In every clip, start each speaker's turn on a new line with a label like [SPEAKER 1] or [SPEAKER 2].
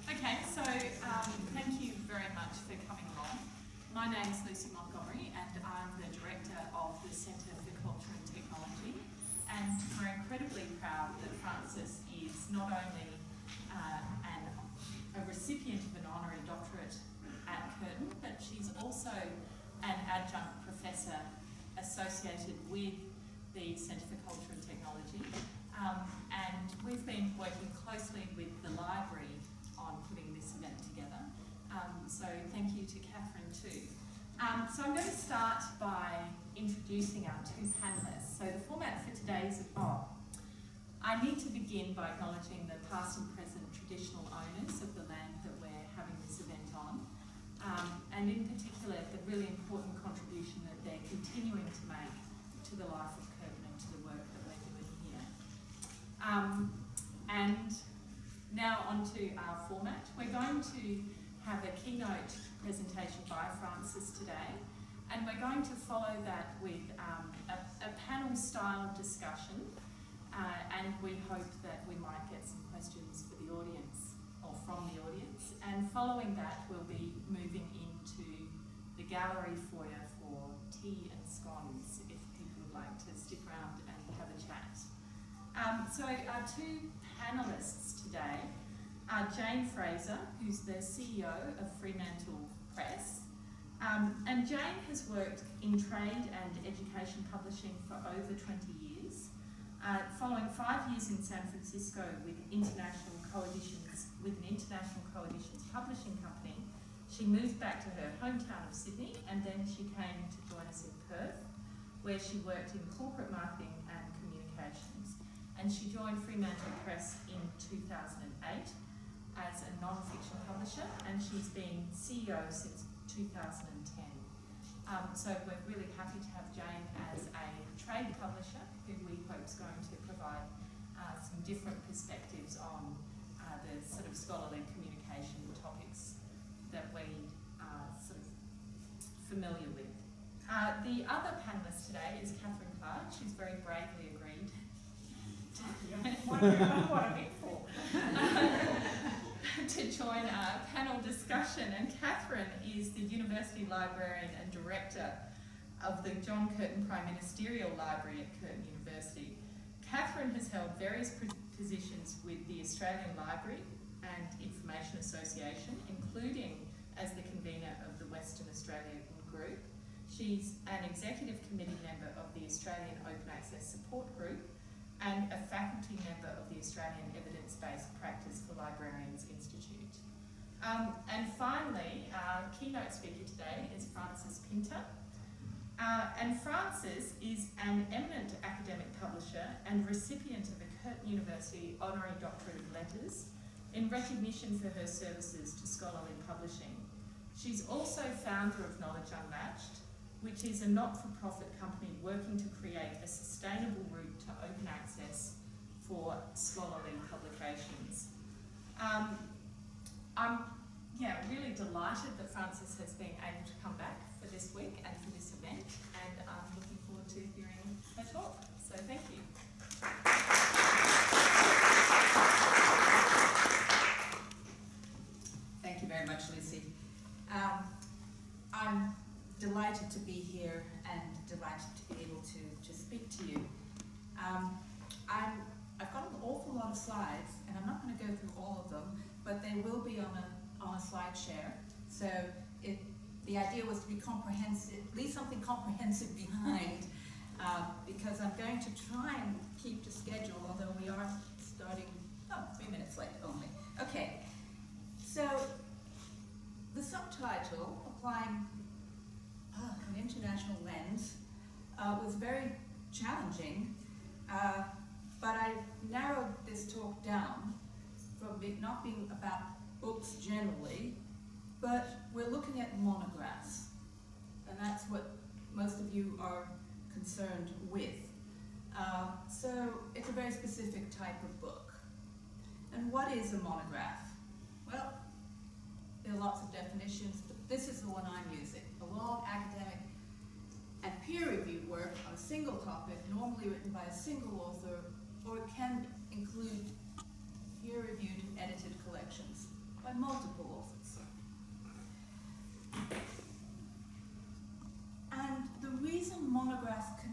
[SPEAKER 1] Okay, so thank you very much for coming along. My name is Lucy Montgomery and I'm the Director of the Centre for Culture and Technology, and we're incredibly proud that Frances is not only a recipient of an honorary doctorate at Curtin, but she's also an adjunct professor associated with the Centre for Culture and Technology, and we've been working closely with the library on putting this event together. So thank you to Catherine too. So I'm going to start by introducing our two panellists. So the format for today's I need to begin by acknowledging the past and present traditional owners of the land that we're having this event on, and in particular the really important contribution that they're continuing to make to the life of Curtin and to the work that we're doing here. And now onto our format. We're going to have a keynote presentation by Frances today, and we're going to follow that with a panel-style discussion, and we hope that we might get some questions for the audience, or from the audience, and following that we'll be moving into the gallery foyer for tea and scones if people would like to stick around and have a chat. So our two panellists today are Jane Fraser, who's the CEO of Fremantle Press. And Jane has worked in trade and education publishing for over 20 years. Following 5 years in San Francisco with an international coalitions publishing company, she moved back to her hometown of Sydney, and then she came to join us in Perth, where she worked in corporate marketing and communications. And she joined Fremantle Press in 2008 as a non-fiction publisher, and she's been CEO since 2010. So we're really happy to have Jane as a trade publisher, who we hope is going to provide some different perspectives on the sort of scholarly communication topics that we are sort of familiar with. The other panellist today is Catherine Clark. She's very bravely agreed to join our panel discussion, and Catherine is the University Librarian and Director of the John Curtin Prime Ministerial Library at Curtin University. Catherine has held various positions with the Australian Library and Information Association, including as the convener of the Western Australia Group. She's an executive committee member of the Australian Open Access Support Group and a faculty member of the Australian Evidence-Based Practice for Librarians Institute. And finally, our keynote speaker today is Frances Pinter. And Frances is an eminent academic publisher and recipient of the Curtin University Honorary Doctorate of Letters in recognition for her services to scholarly publishing. She's also founder of Knowledge Unlatched, which is a not-for-profit company working to create a sustainable route to open access for scholarly publications. I'm really delighted that Frances has been able to come back for this week and for this event, and I'm looking forward to hearing her talk. So thank you.
[SPEAKER 2] Thank you very much, Lucy. I'm delighted to be here and delighted to be able to speak to you. I've got an awful lot of slides, and I'm not going to go through all of them, but they will be on a slide share. So the idea was to be comprehensive, leave something comprehensive behind, because I'm going to try and keep to schedule, although we are starting 3 minutes late only. Okay, so the subtitle, Applying an International Lens, was very challenging, but I narrowed this talk down from it not being about books generally, but we're looking at monographs, and that's what most of you are concerned with. So it's a very specific type of book. And what is a monograph? Well, there are lots of definitions, but this is the one I'm using. A long academic and peer-reviewed work on a single topic, normally written by a single author, or it can include peer-reviewed and edited collections by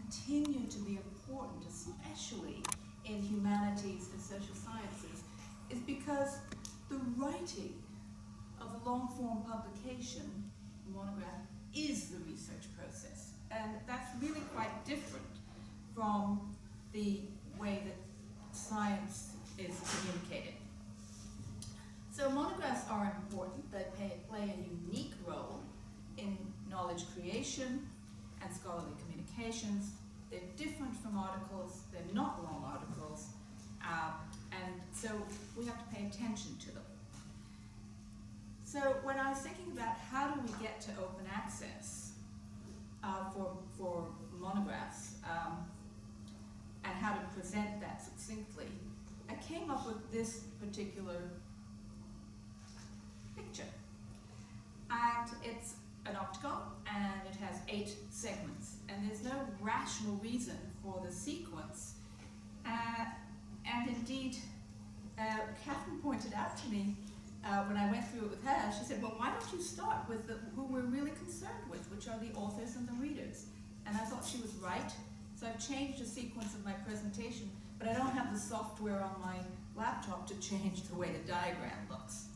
[SPEAKER 2] continue to be important, especially in humanities and social sciences, is because the writing of a long-form publication, monograph, is the research process. And that's really quite different from the way that science is communicated. So monographs are important. They play a unique role in knowledge creation and scholarly communications. They're different from articles. They're not long articles. And so we have to pay attention to them. So when I was thinking about how do we get to open access for monographs and how to present that succinctly, I came up with this particular picture. And it's an octagon, and it has 8 segments. And there's no rational reason for the sequence. And indeed, Catherine pointed out to me when I went through it with her, she said, well, why don't you start with who we're really concerned with, which are the authors and the readers? And I thought she was right. So I've changed the sequence of my presentation, but I don't have the software on my laptop to change the way the diagram looks.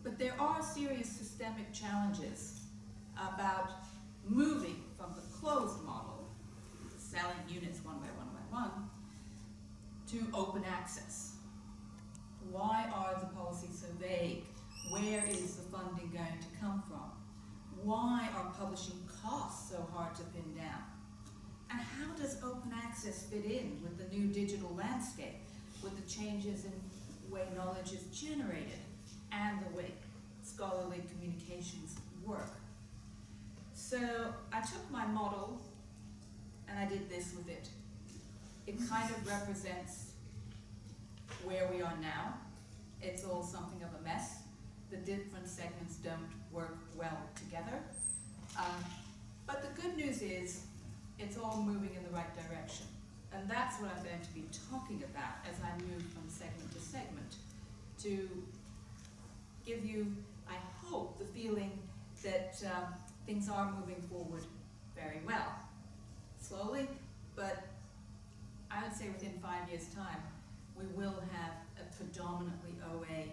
[SPEAKER 2] But there are serious systemic challenges about moving from the closed model, selling units one by one, to open access. Why are the policies so vague? Where is the funding going to come from? Why are publishing costs so hard to pin down? And how does open access fit in with the new digital landscape, with the changes in the way knowledge is generated and the way scholarly communications work? So I took my model and I did this with it. It kind of represents where we are now. It's all something of a mess. The different segments don't work well together. But the good news is it's all moving in the right direction. And that's what I'm going to be talking about as I move from segment to segment, to give you, I hope, the feeling that things are moving forward very well. Slowly, but I would say within 5 years' time, we will have a predominantly OA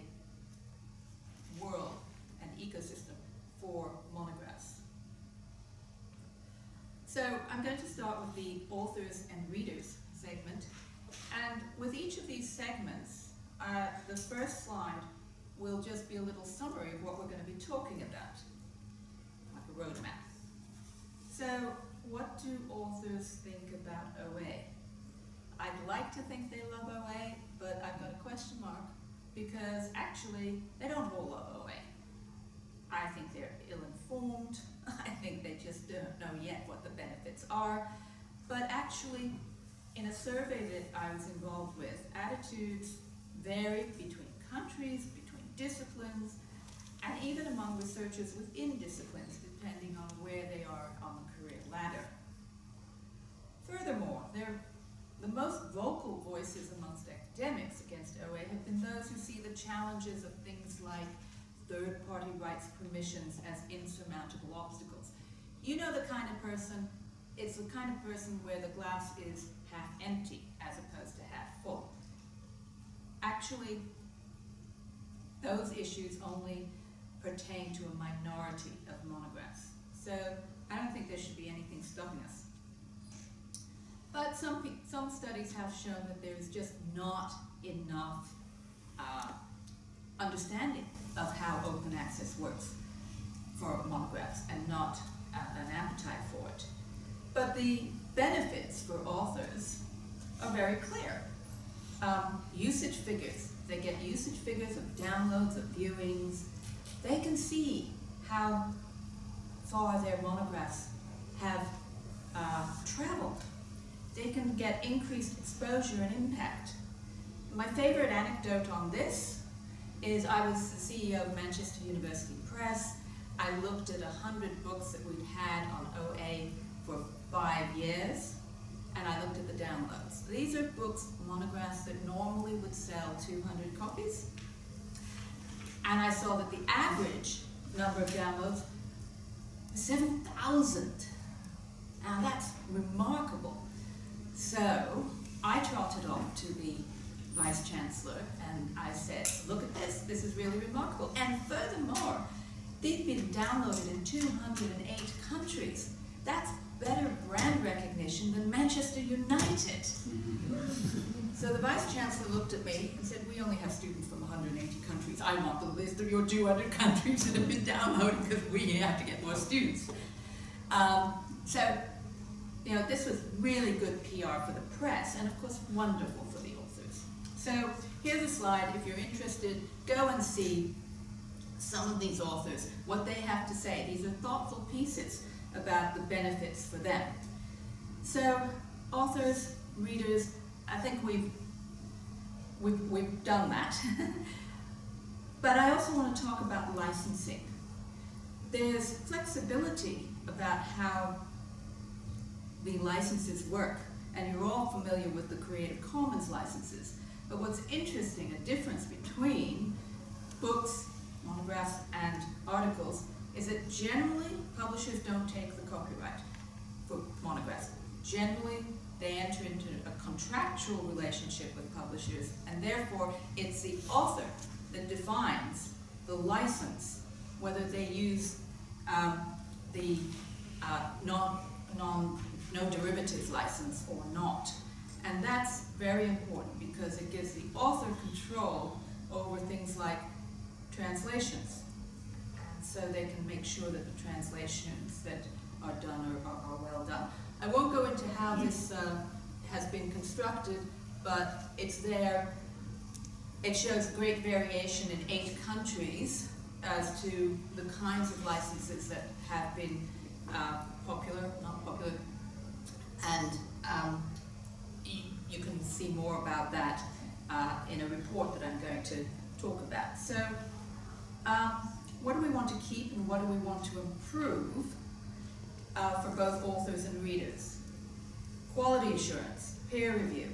[SPEAKER 2] world and ecosystem for monographs. So I'm going to start with the authors and readers segment. And with each of these segments, the first slide will just be a little summary of what we're going to be talking about, like a roadmap. So what do authors think about OA? I'd like to think they love OA, but I've got a question mark, because actually they don't all love OA. I think they're ill-informed. I think they just don't know yet what the benefits are. But actually, in a survey that I was involved with, attitudes vary between countries, between disciplines, and even among researchers within disciplines, depending on where they are on the career ladder. Furthermore, the most vocal voices amongst academics against OA have been those who see the challenges of things like third-party rights permissions as insurmountable obstacles. You know the kind of person, it's the kind of person where the glass is half empty as opposed to half full. Actually, those issues only pertain to a minority of monographs. So I don't think there should be anything stopping us. But some studies have shown that there is just not enough understanding of how open access works for monographs, and not an appetite for it. But the benefits for authors are very clear. Usage figures. They get usage figures of downloads, of viewings. They can see how far their monographs have traveled. They can get increased exposure and impact. My favorite anecdote on this is I was the CEO of Manchester University Press. I looked at 100 books that we'd had on OA for 5 years, and I looked at the downloads. These are books, monographs, that normally would sell 200 copies. And I saw that the average number of downloads was 7,000. Now that's remarkable. So I trotted off to the Vice Chancellor and I said, look at this is really remarkable. And furthermore, they've been downloaded in 208 countries. That's better brand recognition than Manchester United. So the Vice Chancellor looked at me and said, we only have students from 180 countries. I want the list of your 200 countries that have been downloaded because we have to get more students. So, you know, this was really good PR for the press and of course wonderful for the authors. So here's a slide. If you're interested, go and see some of these authors, what they have to say. These are thoughtful pieces about the benefits for them. So authors, readers, I think we've done that. But I also want to talk about licensing. There's flexibility about how the licenses work, and you're all familiar with the Creative Commons licenses. But what's interesting, a difference between books, monographs, and articles is that generally publishers don't take the copyright for monographs. Generally, they enter into a contractual relationship with publishers, and therefore it's the author that defines the license, whether they use the no derivatives license or not. And that's very important because it gives the author control over things like translations. And so they can make sure that the translations that are done are well done. I won't go into how this has been constructed, but it's there. It shows great variation in 8 countries as to the kinds of licenses that have been popular, not popular, and you can see more about that in a report that I'm going to talk about. So what do we want to keep and what do we want to improve for both authors and readers? Quality assurance, peer review.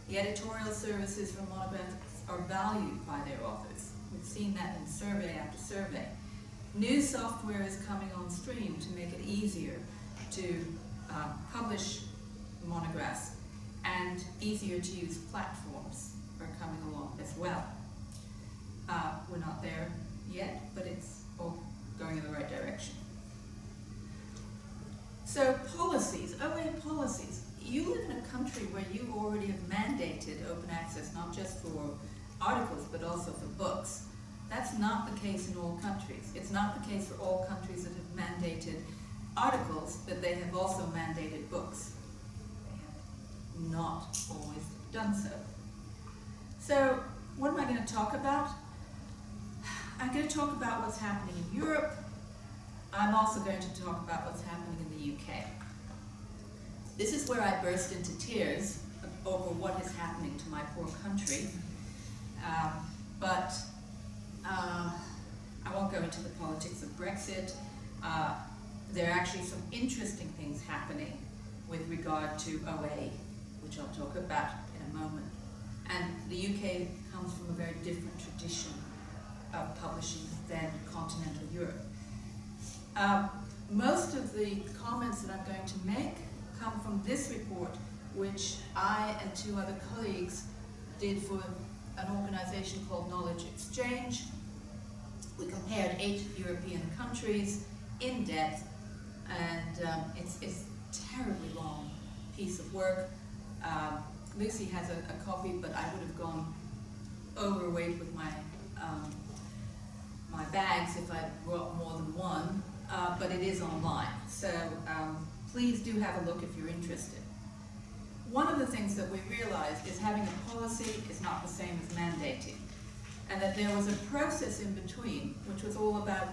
[SPEAKER 2] The editorial services for monographs are valued by their authors. We've seen that in survey after survey. New software is coming on stream to make it easier to publish monographs, and easier to use platforms are coming along as well. We're not there yet, but it's all going in the right direction. So policies, OA policies. You live in a country where you already have mandated open access, not just for articles, but also for books. That's not the case in all countries. It's not the case for all countries that have mandated articles, but they have also mandated books. They have not always done so. So, what am I going to talk about? I'm going to talk about what's happening in Europe. I'm also going to talk about what's happening in the UK. This is where I burst into tears over what is happening to my poor country. But I won't go into the politics of Brexit. There are actually some interesting things happening with regard to OA, which I'll talk about in a moment. And the UK comes from a very different tradition of publishing than continental Europe. Most of the comments that I'm going to make come from this report, which I and 2 other colleagues did for an organization called Knowledge Exchange. We compared 8 European countries in depth, and it's a terribly long piece of work. Lucy has a copy, but I would have gone overweight with my my bags if I brought more than one, but it is online. So please do have a look if you're interested. One of the things that we realized is having a policy is not the same as mandating, and that there was a process in between, which was all about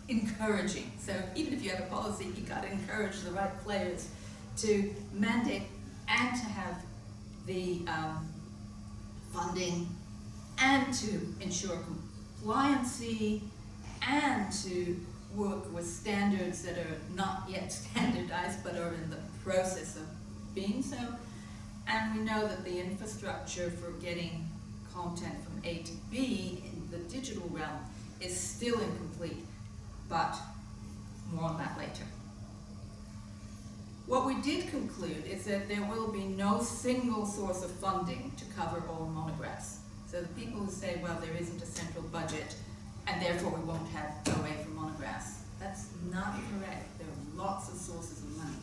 [SPEAKER 2] encouraging. So even if you have a policy, you got to encourage the right players to mandate and to have the funding and to ensure compliancy and to work with standards that are not yet standardized but are in the process of being so. And we know that the infrastructure for getting content from A to B in the digital realm is still incomplete, but more on that later. What we did conclude is that there will be no single source of funding to cover all monographs. So the people who say, well, there isn't a central budget, and therefore we won't have OA for monographs, that's not correct. There are lots of sources of money.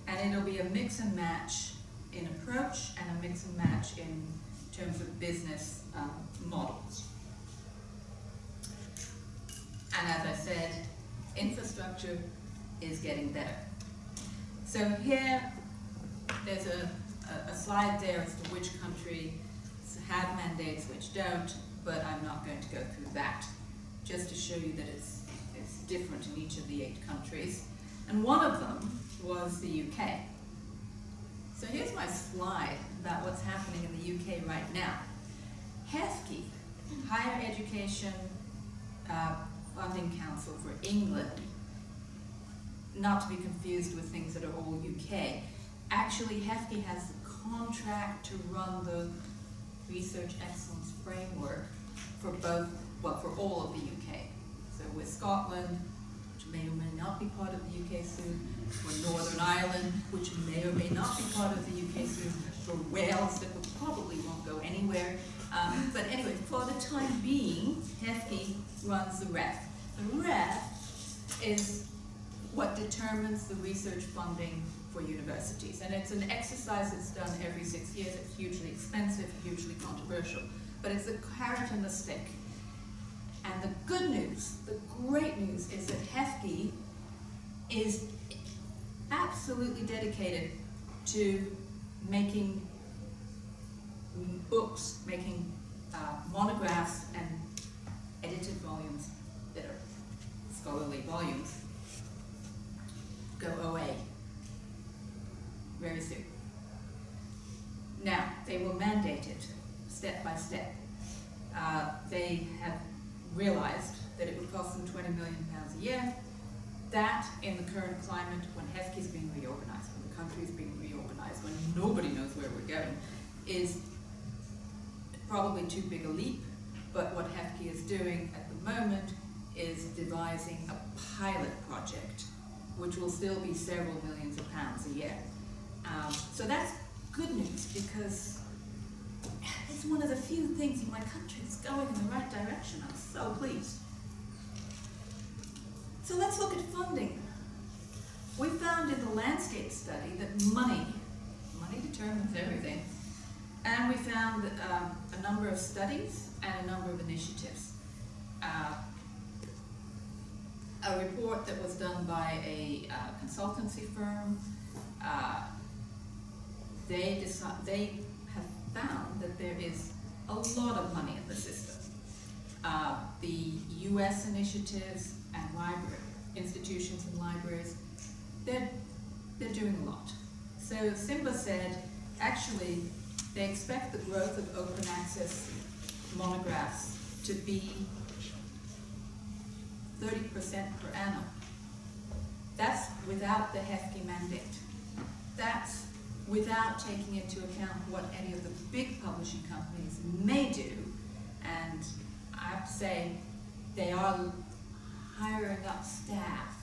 [SPEAKER 2] And it'll be a mix and match in approach and a mix and match in terms of business models. And as I said, infrastructure is getting better. So here, there's a slide there as to which countries have mandates, which don't, but I'm not going to go through that, just to show you that it's different in each of the 8 countries. And one of them was the UK. So here's my slide about what's happening in the UK right now. HEFCE, Higher Education Funding Council for England, not to be confused with things that are all UK. Actually, HEFCE has the contract to run the Research Excellence Framework for both, well, for all of the UK. So with Scotland, which may or may not be part of the UK soon, for Northern Ireland, which may or may not be part of the UK soon, for Wales, that probably won't go anywhere. But anyway, for the time being, HEFCE runs the REF. The REF is what determines the research funding for universities. And it's an exercise that's done every 6 years. It's hugely expensive, hugely controversial. But it's the carrot and the stick. And the good news, the great news, is that HEFCE is absolutely dedicated to making books, making monographs and edited volumes that are scholarly volumes go OA very soon. Now, they will mandate it step by step. They have realized that it would cost them £20 million a year. That, in the current climate, when HEFCE is being reorganized, when the country is being reorganized, when nobody knows where we're going, is probably too big a leap. But what HEFCE is doing at the moment is devising a pilot project, which will still be several millions of pounds a year. So that's good news, because it's one of the few things in my country that's going in the right direction. I'm so pleased. So let's look at funding. We found in the landscape study that money determines everything. And we found a number of studies and a number of initiatives. A report that was done by a consultancy firm, they have found that there is a lot of money in the system. The US initiatives and institutions and libraries, they're doing a lot. So SIMBA said, actually, they expect the growth of open access monographs to be 30% per annum. That's without the HEFCE mandate. That's without taking into account what any of the big publishing companies may do. And I have to say, they are hiring up staff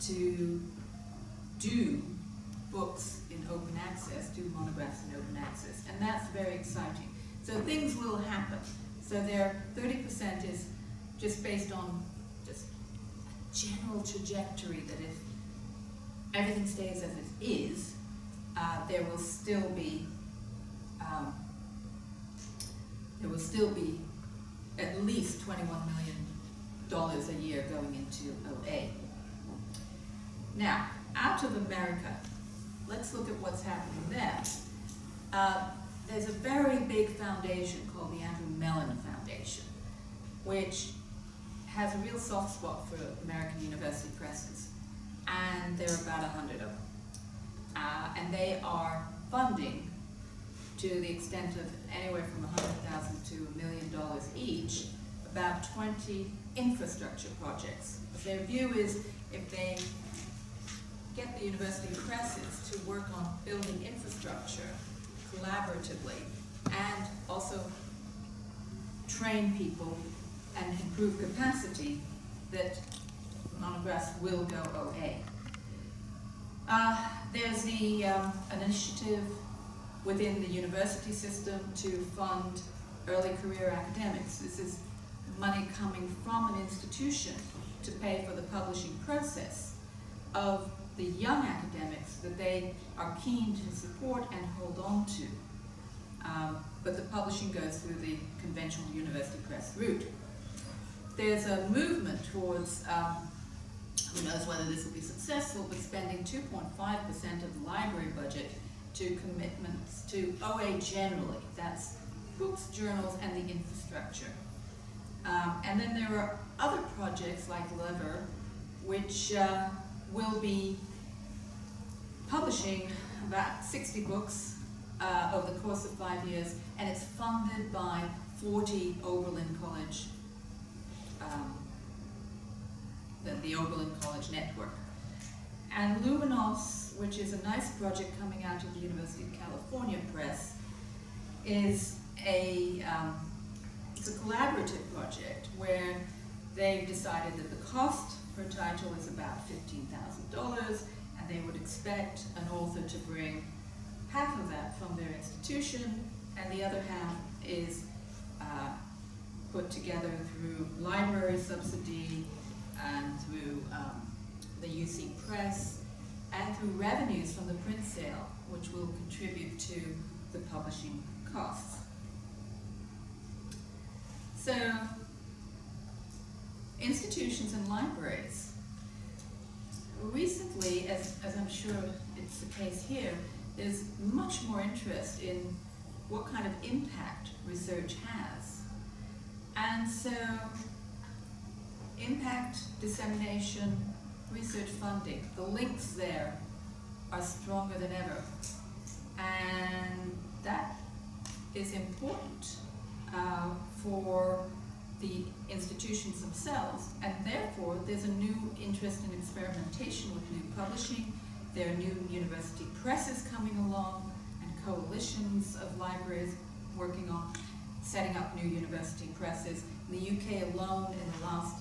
[SPEAKER 2] to do books in open access, do monographs in open access, and that's very exciting. So things will happen. So their 30% is just based on just a general trajectory that if everything stays as it is, there will still be at least $21 million a year going into OA. Now, out of America, let's look at what's happening there. There's a very big foundation called the Andrew Mellon Foundation, which has a real soft spot for American university presses, and there are about 100 of them. And they are funding to the extent of anywhere from $100,000 to $1 million each, about 20 infrastructure projects. Their view is if they get the university presses to work on building infrastructure collaboratively and also train people and improve capacity, that monographs will go OA. There's an initiative within the university system to fund early career academics. This is money coming from an institution to pay for the publishing process of the young academics that they are keen to support and hold on to. But the publishing goes through the conventional university press route. There's a movement towards, who knows whether this will be successful, but spending 2.5% of the library budget to commitments to OA generally. That's books, journals, and the infrastructure. And then there are other projects like Lever, which will be publishing about 60 books over the course of 5 years, and it's funded by 40 Oberlin College, the Oberlin College network. And Luminos, which is a nice project coming out of the University of California Press, is it's a collaborative project where they've decided that the cost per title is about $15,000, and they would expect an author to bring half of that from their institution, and the other half is put together through library subsidy and through the UC Press and through revenues from the print sale, which will contribute to the publishing costs. So, institutions and libraries. Recently, as I'm sure it's the case here, there's much more interest in what kind of impact research has. And so, impact, dissemination, research funding, the links there are stronger than ever. And that is important for the institutions themselves, and therefore there's a new interest in experimentation with new publishing. There are new university presses coming along and coalitions of libraries working on setting up new university presses. In the UK alone, in the last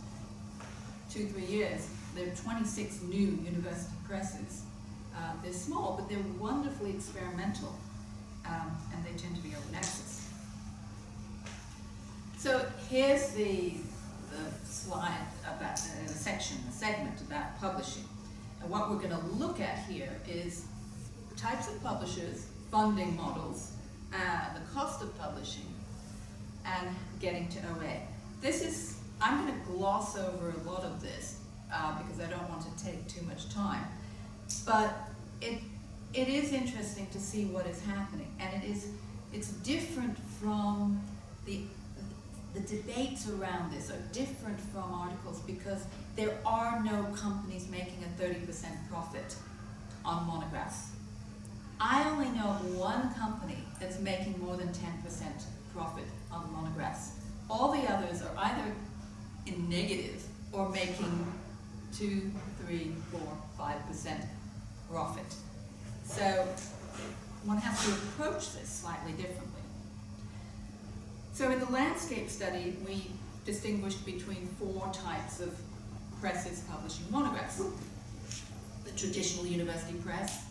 [SPEAKER 2] 2-3 years, there are 26 new university presses. They're small, but they're wonderfully experimental, and they tend to be open access. So here's the slide about the segment about publishing. And what we're going to look at here is types of publishers, funding models, the cost of publishing, and getting to OA. I'm going to gloss over a lot of this because I don't want to take too much time. But it is interesting to see what is happening, and it's different from the debates around this are different from articles because there are no companies making a 30% profit on monographs. I only know of one company that's making more than 10% profit on monographs. All the others are either in negative or making 2, 3, 4, 5% profit. So one has to approach this slightly differently. So in the landscape study, we distinguished between 4 types of presses publishing monographs. The traditional university press,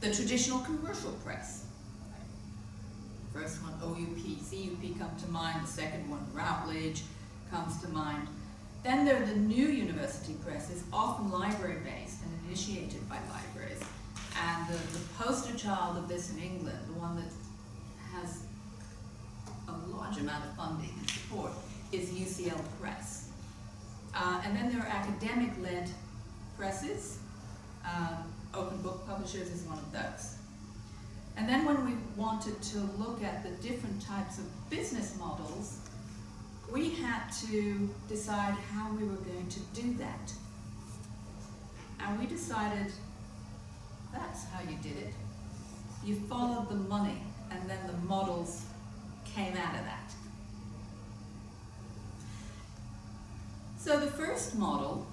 [SPEAKER 2] the traditional commercial press. First one, OUP, CUP come to mind. The second one, Routledge, comes to mind. Then there are the new university presses, often library-based and initiated by libraries. And the poster child of this in England, the one that has a large amount of funding and support, is UCL Press. And then there are academic-led presses. Open Book Publishers is one of those. And then when we wanted to look at the different types of business models, we had to decide how we were going to do that. And we decided that's how you did it. You followed the money, and then the models came out of that. So the first model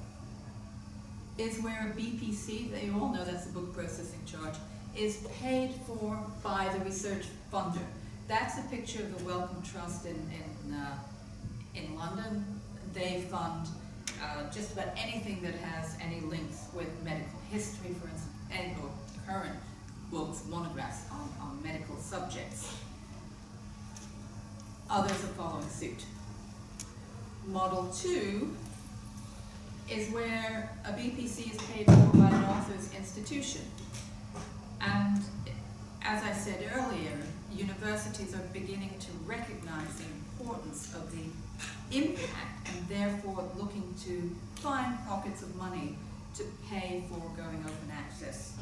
[SPEAKER 2] is where a BPC, that you all know that's the book processing charge, is paid for by the research funder. That's a picture of the Wellcome Trust in London. They fund just about anything that has any links with medical history, for instance, and or current books, monographs on medical subjects. Others are following suit. Model 2 is where a BPC is paid for by an author's institution. And as I said earlier, universities are beginning to recognize the importance of the impact and therefore looking to find pockets of money to pay for going open access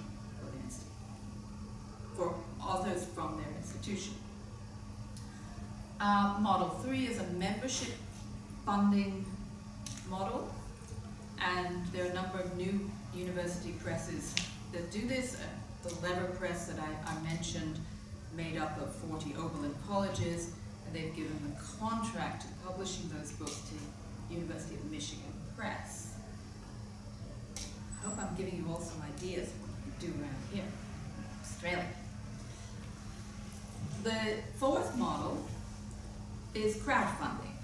[SPEAKER 2] for authors from their institution. Model 3 is a membership funding model, and there are a number of new university presses that do this. The Lever Press that I mentioned, made up of 40 Oberlin colleges, and they've given the contract to publishing those books to University of Michigan Press. I hope I'm giving you all some ideas of what you do around here, Australia. The fourth model is crowdfunding.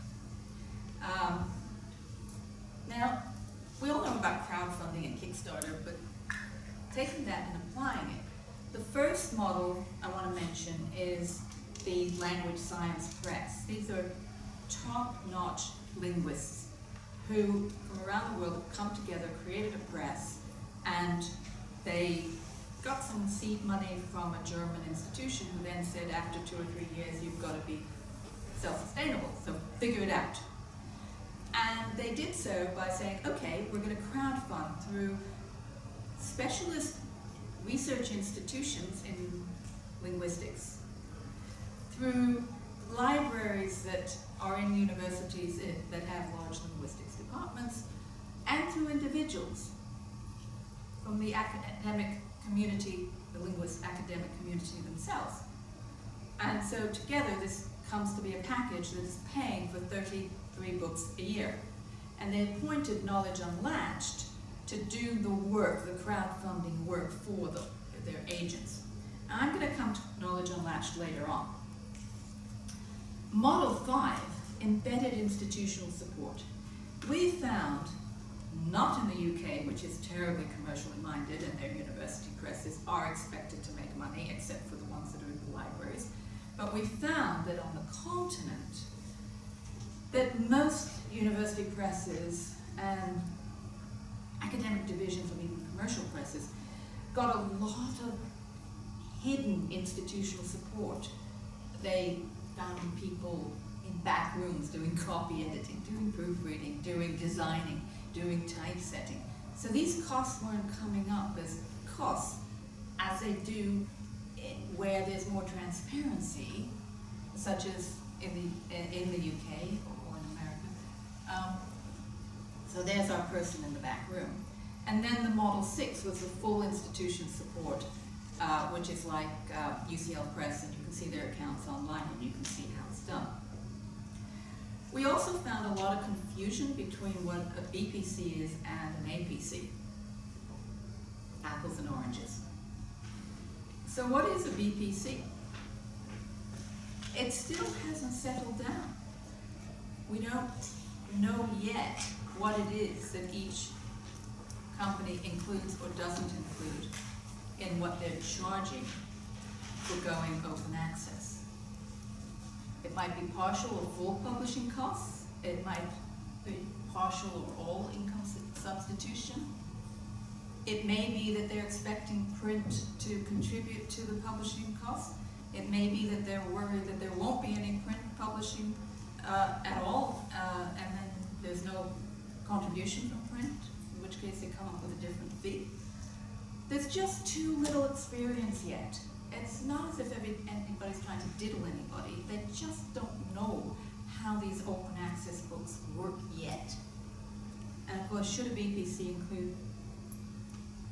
[SPEAKER 2] Now, we all know about crowdfunding and Kickstarter, but taking that and applying it, the first model I want to mention is the Language Science Press. These are top-notch linguists who, from around the world, have come together, created a press, and they got some seed money from a German institution who then said, after 2 or 3 years, you've got to be self-sustainable, so figure it out. And they did so by saying, okay, we're going to crowdfund through specialist research institutions in linguistics, through libraries that are in universities that have large linguistics departments, and through individuals from the academic community, the linguist academic community themselves. And so together this comes to be a package that is paying for 33 books a year. And they appointed Knowledge Unlatched to do the work, the crowdfunding work for their agents. Now, I'm going to come to Knowledge Unlatched later on. Model 5, embedded institutional support. We found, not in the UK, which is terribly commercially minded and their university presses are expected to make money, except for the ones that are in the libraries, but we found that on the continent, that most university presses and academic divisions of even commercial presses got a lot of hidden institutional support. They found people in back rooms doing copy editing, doing proofreading, doing designing, doing typesetting. So these costs weren't coming up as costs as they do where there's more transparency, such as in the UK or in America. So there's our person in the back room. And then the Model 6 was the full institution support, which is like UCL Press, and you can see their accounts online and you can see how it's done. We also found a lot of confusion between what a BPC is and an APC. Apples and oranges. So what is a BPC? It still hasn't settled down. We don't know yet what it is that each company includes or doesn't include in what they're charging for going open access. It might be partial or full publishing costs. It might be partial or all income substitution. It may be that they're expecting print to contribute to the publishing costs. It may be that they're worried that there won't be any print publishing at all, and then there's no contribution from print, in which case they come up with a different fee. There's just too little experience yet. It's not as if anybody's trying to diddle anybody. They just don't know how these open access books work yet. And of course, should a BPC include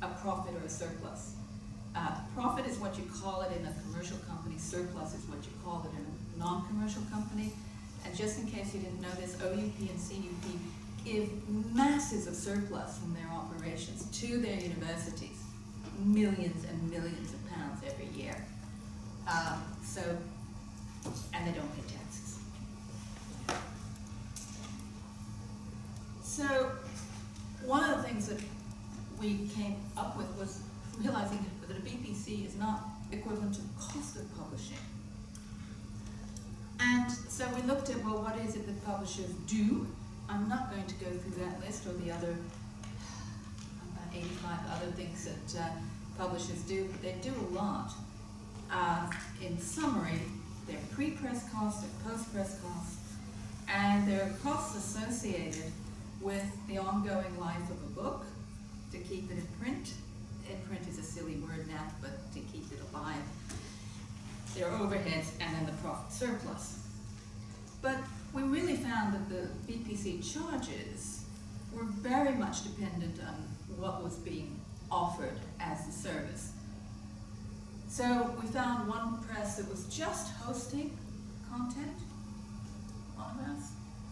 [SPEAKER 2] a profit or a surplus? Profit is what you call it in a commercial company. Surplus is what you call it in a non-commercial company. And just in case you didn't know this, OUP and CUP give masses of surplus from their operations to their universities, millions and millions of pounds every year. And they don't pay taxes. So one of the things that we came up with was realizing that a BPC is not equivalent to the cost of publishing. And so we looked at, well, what is it that publishers do? I'm not going to go through that list or the other, about 85 other things that publishers do, but they do a lot. In summary, there are pre-press costs, there are post-press costs, and there are costs associated with the ongoing life of a book, to keep it in print. In print is a silly word now, but to keep it alive. There are overheads and then the profit surplus. But we really found that the BPC charges were very much dependent on what was being offered as the service. So we found one press that was just hosting content on around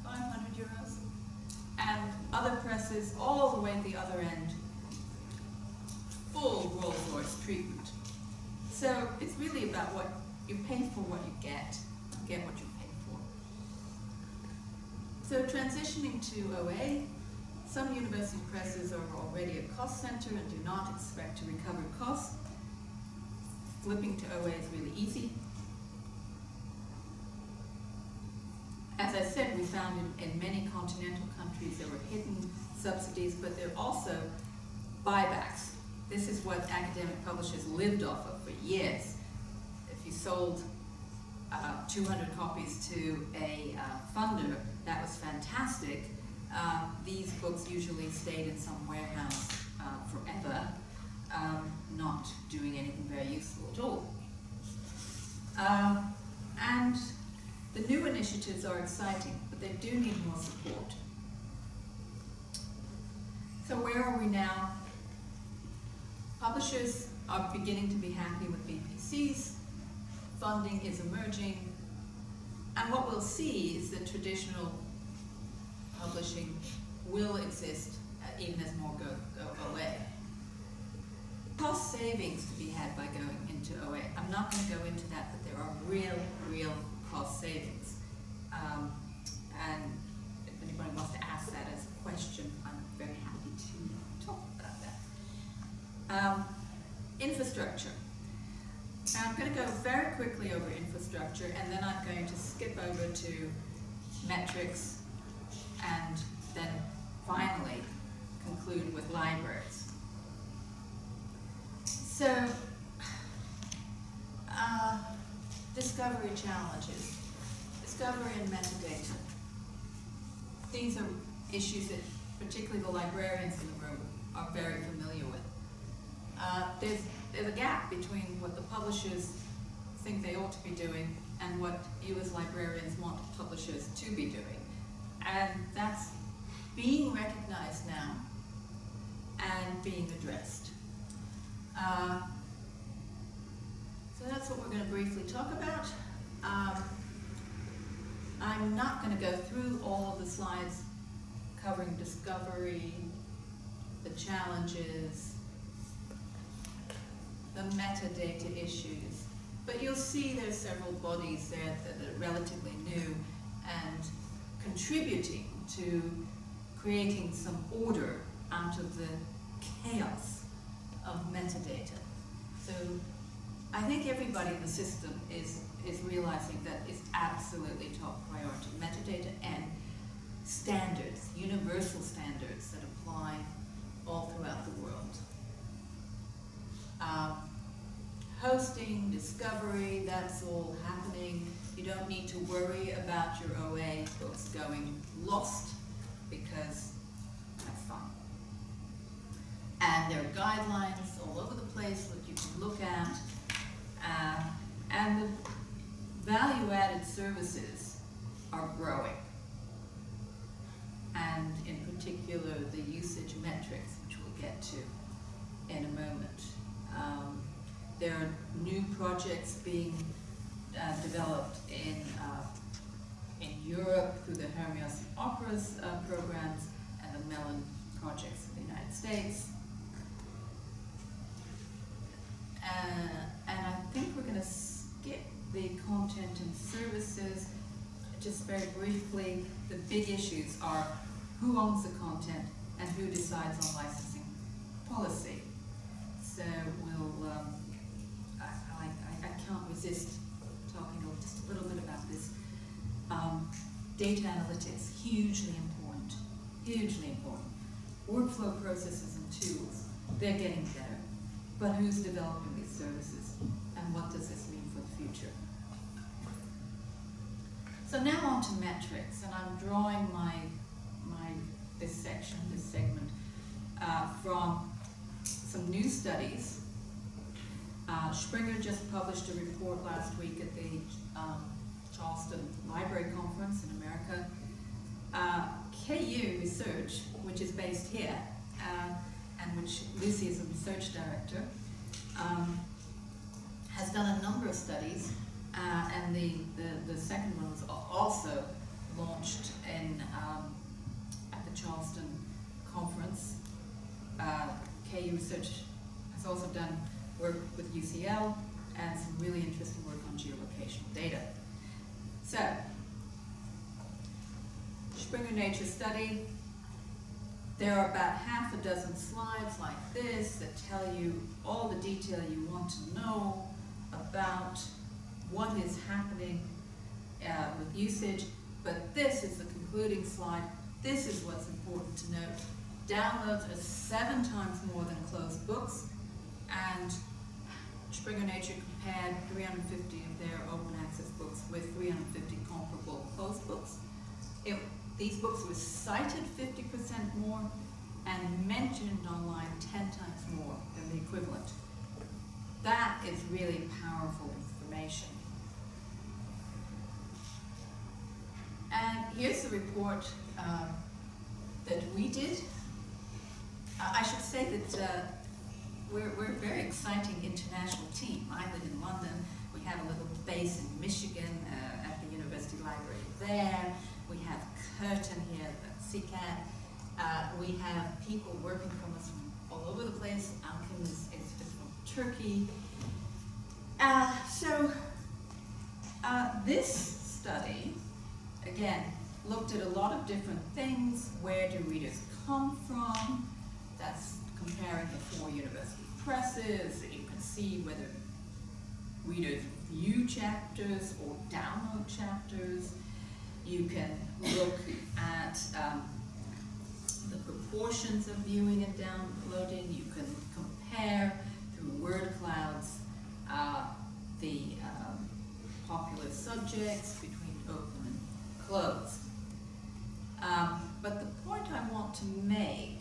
[SPEAKER 2] 500 euros, and other presses all the way at the other end, full Rolls-Royce treatment. So it's really about what you pay for, what you get what you pay for. So transitioning to OA, some university presses are already a cost center and do not expect to recover costs. Flipping to OA is really easy. As I said, we found in many continental countries there were hidden subsidies, but there are also buybacks. This is what academic publishers lived off of for years. If you sold 200 copies to a funder, that was fantastic. These books usually stayed in some warehouse forever, not doing anything very useful at all. And the new initiatives are exciting, but they do need more support. So where are we now? Publishers are beginning to be happy with BPCs. Funding is emerging. And what we'll see is that traditional publishing will exist even as more go away. Cost savings to be had by going into OA. I'm not going to go into that, but there are real cost savings. And if anybody wants to ask that as a question, I'm very happy to talk about that. Infrastructure. Now I'm going to go very quickly over infrastructure, and then I'm going to skip over to metrics, and then finally conclude with libraries. So, discovery challenges. Discovery and metadata. These are issues that particularly the librarians in the room are very familiar with. There's a gap between what the publishers think they ought to be doing and what you as librarians want publishers to be doing. And that's being recognized now and being addressed. So that's what we're going to briefly talk about. I'm not going to go through all of the slides covering discovery, the challenges, the metadata issues, but you'll see there's several bodies there that are relatively new and contributing to creating some order out of the chaos of metadata. So I think everybody in the system is realizing that it's absolutely top priority. Metadata and standards, universal standards that apply all throughout the world. Hosting, discovery, that's all happening. You don't need to worry about your OA books going lost, because that's fine. And there are guidelines all over the place that you can look at. And the value-added services are growing. And in particular, the usage metrics, which we'll get to in a moment. There are new projects being developed in Europe through the Hermios Operas programs and the Mellon projects in the United States. And I think we're going to skip the content and services. Just very briefly, the big issues are who owns the content and who decides on licensing policy. So So we'll, I can't resist talking just a little bit about this. Data analytics, hugely important, hugely important. Workflow processes and tools, they're getting better. But who's developing these services? And what does this mean for the future? So now on to metrics, and I'm drawing this segment, from some new studies. Springer just published a report last week at the Charleston Library Conference in America. KU Research, which is based here, and which Lucy is a research director, has done a number of studies, and the second one was also launched at the Charleston conference. KU Research has also done work with UCL and some really interesting work on geolocational data. So, Springer Nature Study, there are about half a dozen slides like this that tell you all the detail you want to know about what is happening with usage, but this is the concluding slide. This is what's important to note. Downloads are 7 times more than closed books, and Springer Nature compared 350 of their open access books with 350 comparable closed books. These books were cited 50% more and mentioned online 10 times more than the equivalent. That is really powerful information. And here's the report that we did. I should say that we're a very exciting international team. I live in London. We have a little base in Michigan at the University Library there. We have Curtin here at ACAT. We have people working from us from all over the place. Alkin is from Turkey. This study, again, looked at a lot of different things. Where do readers come from? That's comparing the 4 university presses. You can see whether readers view chapters or download chapters. You can look at the proportions of viewing and downloading. You can compare through word clouds the popular subjects between open and closed. But the point I want to make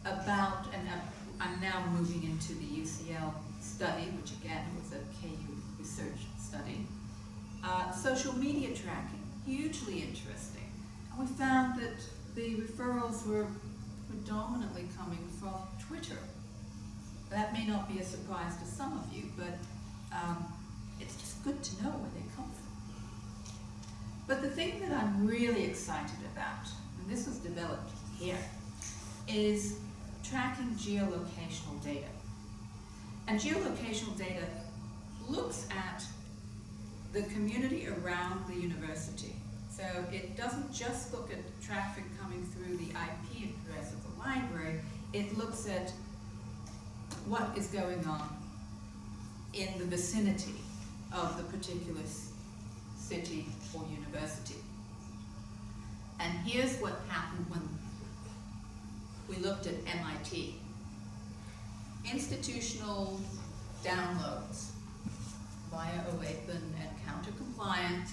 [SPEAKER 2] about, and I'm now moving into the UCL study, which again was a KU research study, social media tracking, hugely interesting. And we found that the referrals were predominantly coming from Twitter. That may not be a surprise to some of you, but it's just good to know where they come from. But the thing that I'm really excited about, and this was developed here, is tracking geolocational data. And geolocational data looks at the community around the university. So it doesn't just look at traffic coming through the IP address of the library, it looks at what is going on in the vicinity of the particular city or university. And here's what happened when we looked at MIT. Institutional downloads via OAPN and counter compliant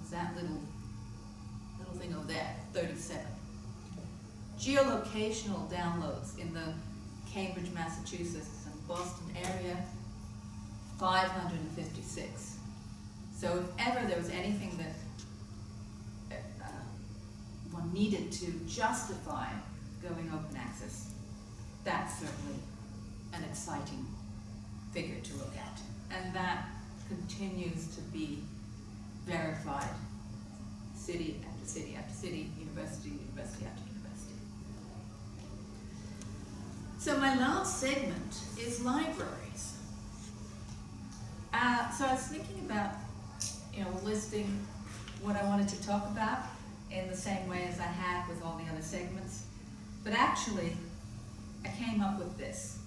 [SPEAKER 2] is that little thing over there, 37. Geolocational downloads in the Cambridge, Massachusetts and Boston area, 556. So if ever there was anything that one needed to justify going open access, that's certainly an exciting figure to look at. And that continues to be verified city after city after city, university after university. So my last segment is libraries. So I was thinking about, listing what I wanted to talk about in the same way as I have with all the other segments. But actually, I came up with this.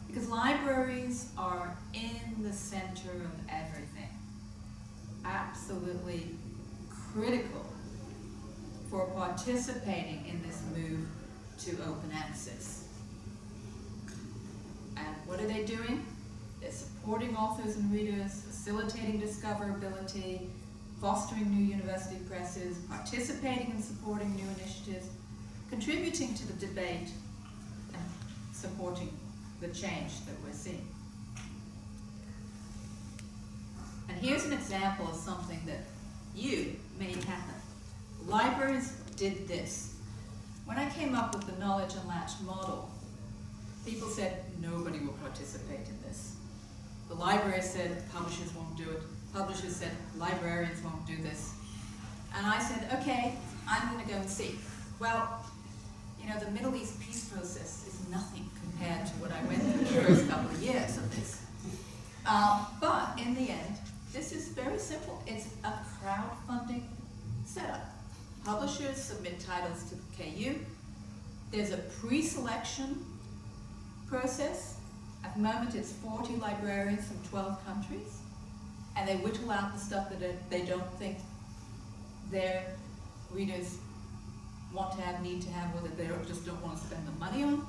[SPEAKER 2] Because libraries are in the center of everything. Absolutely critical for participating in this move to open access. And what are they doing? They're supporting authors and readers, facilitating discoverability, fostering new university presses, participating and supporting new initiatives, contributing to the debate, and supporting the change that we're seeing. And here's an example of something that you made happen. Libraries did this. When I came up with the Knowledge Unlatched model, people said nobody will participate in this. The library said publishers won't do it. Publishers said librarians won't do this. And I said, okay, I'm going to go and see. Well, you know, the Middle East peace process is nothing compared to what I went through the first couple of years of this. But in the end, this is very simple. It's a crowdfunding setup. Publishers submit titles to the KU. There's a pre-selection process. At the moment, it's 40 librarians from 12 countries. And they whittle out the stuff that they don't think their readers want to have, need to have, or that they just don't want to spend the money on.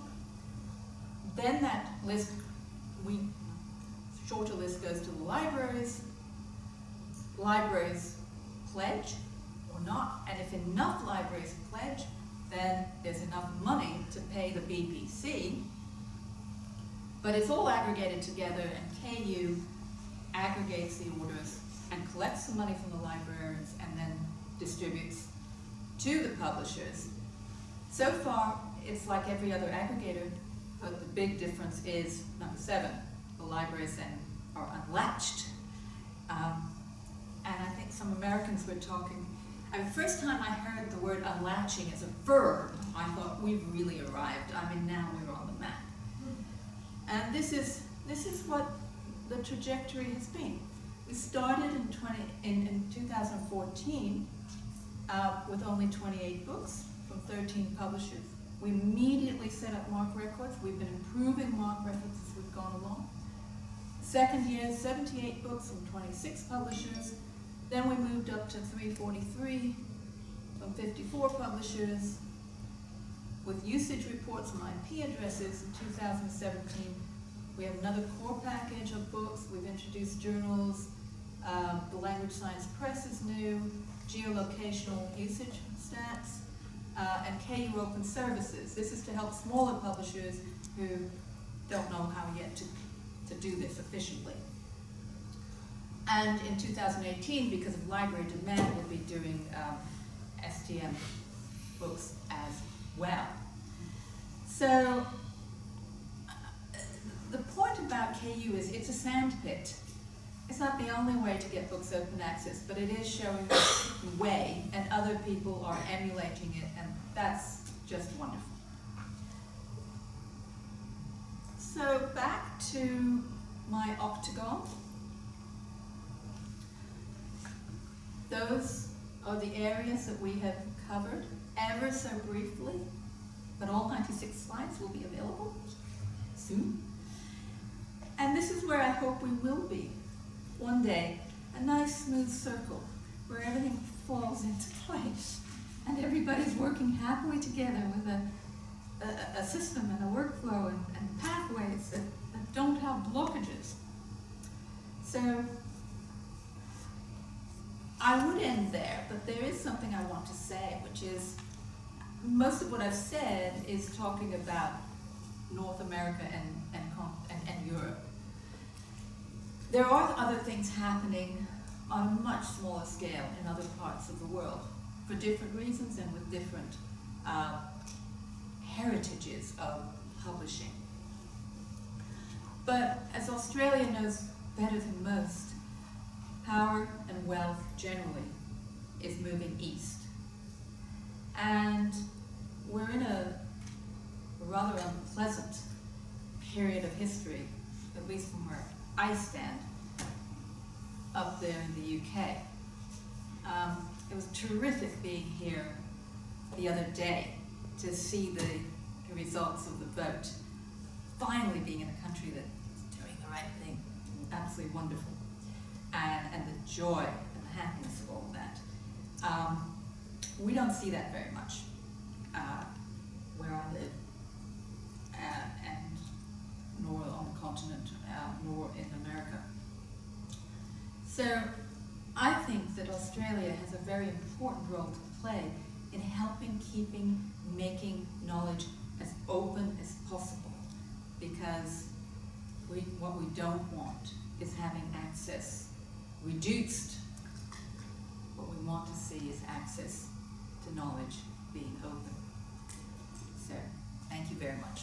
[SPEAKER 2] Then that list, shorter list goes to the libraries. Libraries pledge or not, and if enough libraries pledge, then there's enough money to pay the BBC. But it's all aggregated together, and KU aggregates the orders and collects the money from the librarians and then distributes to the publishers. So far, it's like every other aggregator, but the big difference is number 7. The libraries then are unlatched. And I think some Americans were talking, the first time I heard the word unlatching as a verb, I thought we've really arrived. I mean, now we're on the map. And this is what the trajectory has been. We started in 2014 with only 28 books from 13 publishers. We immediately set up MARC records. We've been improving MARC records as we've gone along. Second year, 78 books from 26 publishers. Then we moved up to 343 from 54 publishers with usage reports and IP addresses in 2017. We have another core package of books. We've introduced journals. The Language Science Press is new, geolocational usage stats, and KU Open Services. This is to help smaller publishers who don't know how yet to do this efficiently. And in 2018, because of library demand, we'll be doing STM books as well. So the point about KU is it's a sandpit. It's not the only way to get books open access, but it is showing the way, and other people are emulating it, and that's just wonderful. So back to my octagon. Those are the areas that we have covered ever so briefly, but all 96 slides will be available soon. And this is where I hope we will be one day, a nice smooth circle where everything falls into place and everybody's working happily together with a system and a workflow and pathways that don't have blockages. So I would end there, but there is something I want to say, which is most of what I've said is talking about North America and Europe. There are other things happening on a much smaller scale in other parts of the world for different reasons and with different heritages of publishing. But as Australia knows better than most, power and wealth generally is moving east. And we're in a rather unpleasant period of history, at least from where I stand, up there in the UK. It was terrific being here the other day to see the the results of the vote, finally being in a country that's doing the right thing, absolutely wonderful, and the joy and the happiness of all of that. We don't see that very much where I live, and nor on the continent, nor in America. So I think that Australia has a very important role to play in helping making knowledge as open as possible, because what we don't want is having access reduced. What we want to see is access to knowledge being open. So, thank you very much.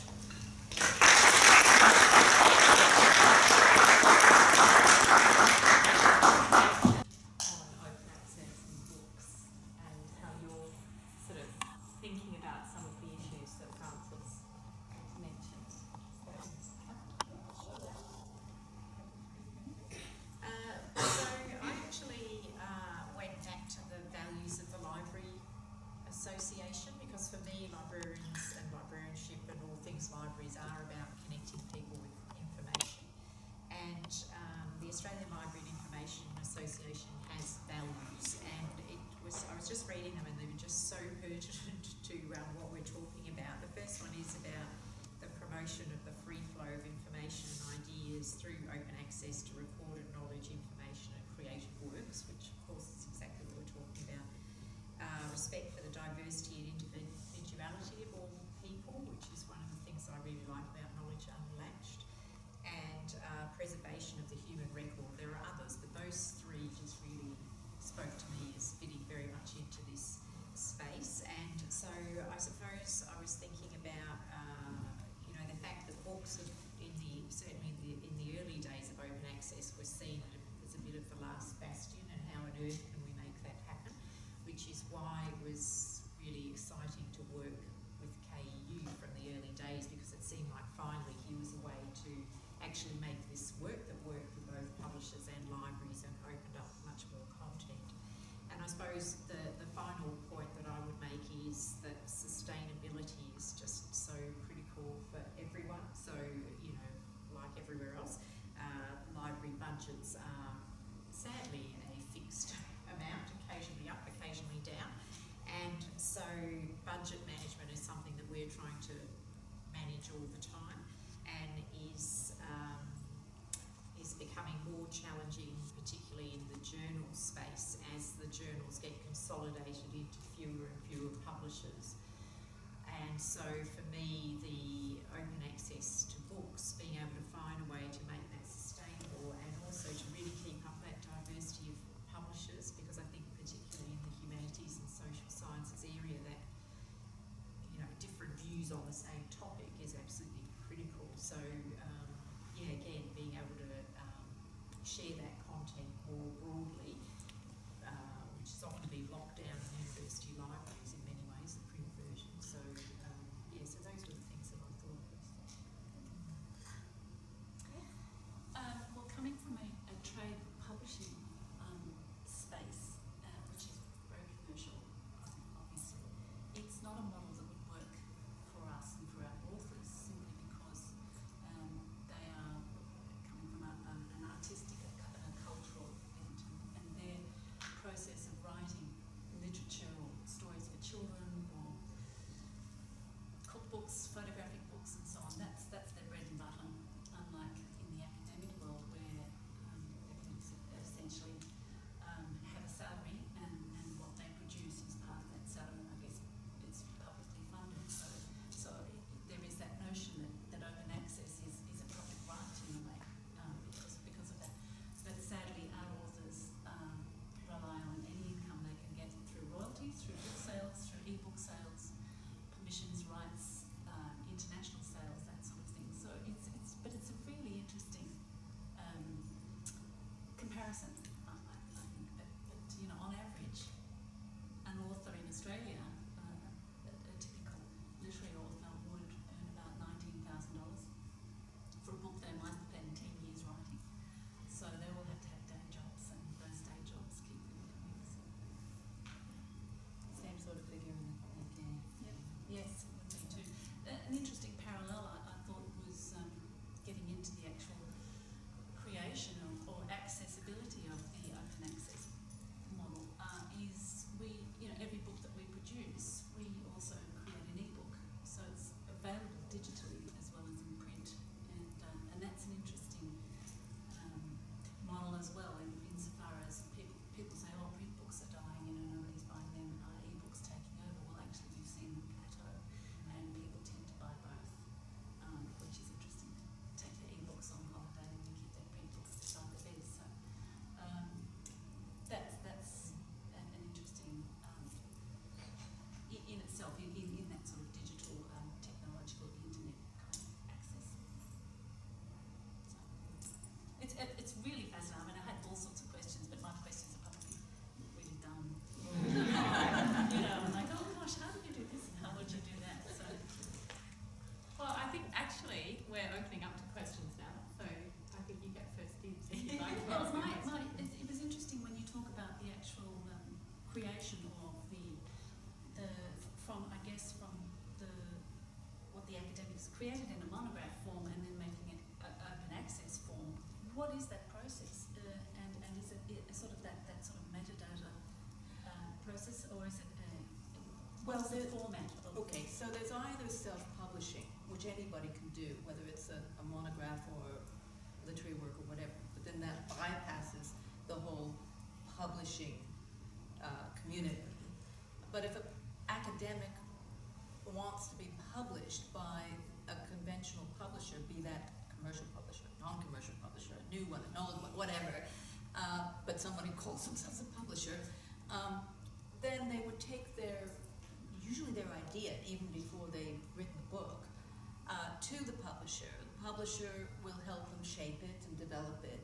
[SPEAKER 3] Respect for the diversity and individuality of all people, which is one of the things I really like about Knowledge Unlatched, and preservation of the human record. There are others, but those three just really spoke to me as fitting very much into this space. And so I suppose I was thinking about the fact that books certainly in the early days of open access were seen as a bit of the last bastion, and how on earth can we make that happen, which is why it was really exciting to work with KU from the early days, because it seemed like finally here was a way to actually make this work that worked for both publishers and libraries and opened up much more content. And I suppose the final point that I would make is that sustainability is just so critical for everyone. So, like everywhere else, library budgets are sadly a fixed amount, occasionally up, occasionally down. And so budget management is something that we're trying to manage all the time, and is becoming more challenging, particularly in the journal space, as the journals get consolidated into fewer and fewer publishers. And so for me, the open access to books, being able to find a way to make that sustainable, and also to really keep up that diversity of publishers, because I think particularly in the humanities and social sciences area, that different views on the same topic is absolutely critical. So again, being able to share that content more broadly, which is often been locked down in university libraries in many ways, the print version. So so those were the things that I thought of.
[SPEAKER 4] Well, coming from a
[SPEAKER 2] publishing community. But if an academic wants to be published by a conventional publisher, be that commercial publisher, non-commercial publisher, a new one, an old one, whatever, but someone who calls themselves a publisher, then they would take usually their idea, even before they've written the book, to the publisher. The publisher will help them shape it and develop it,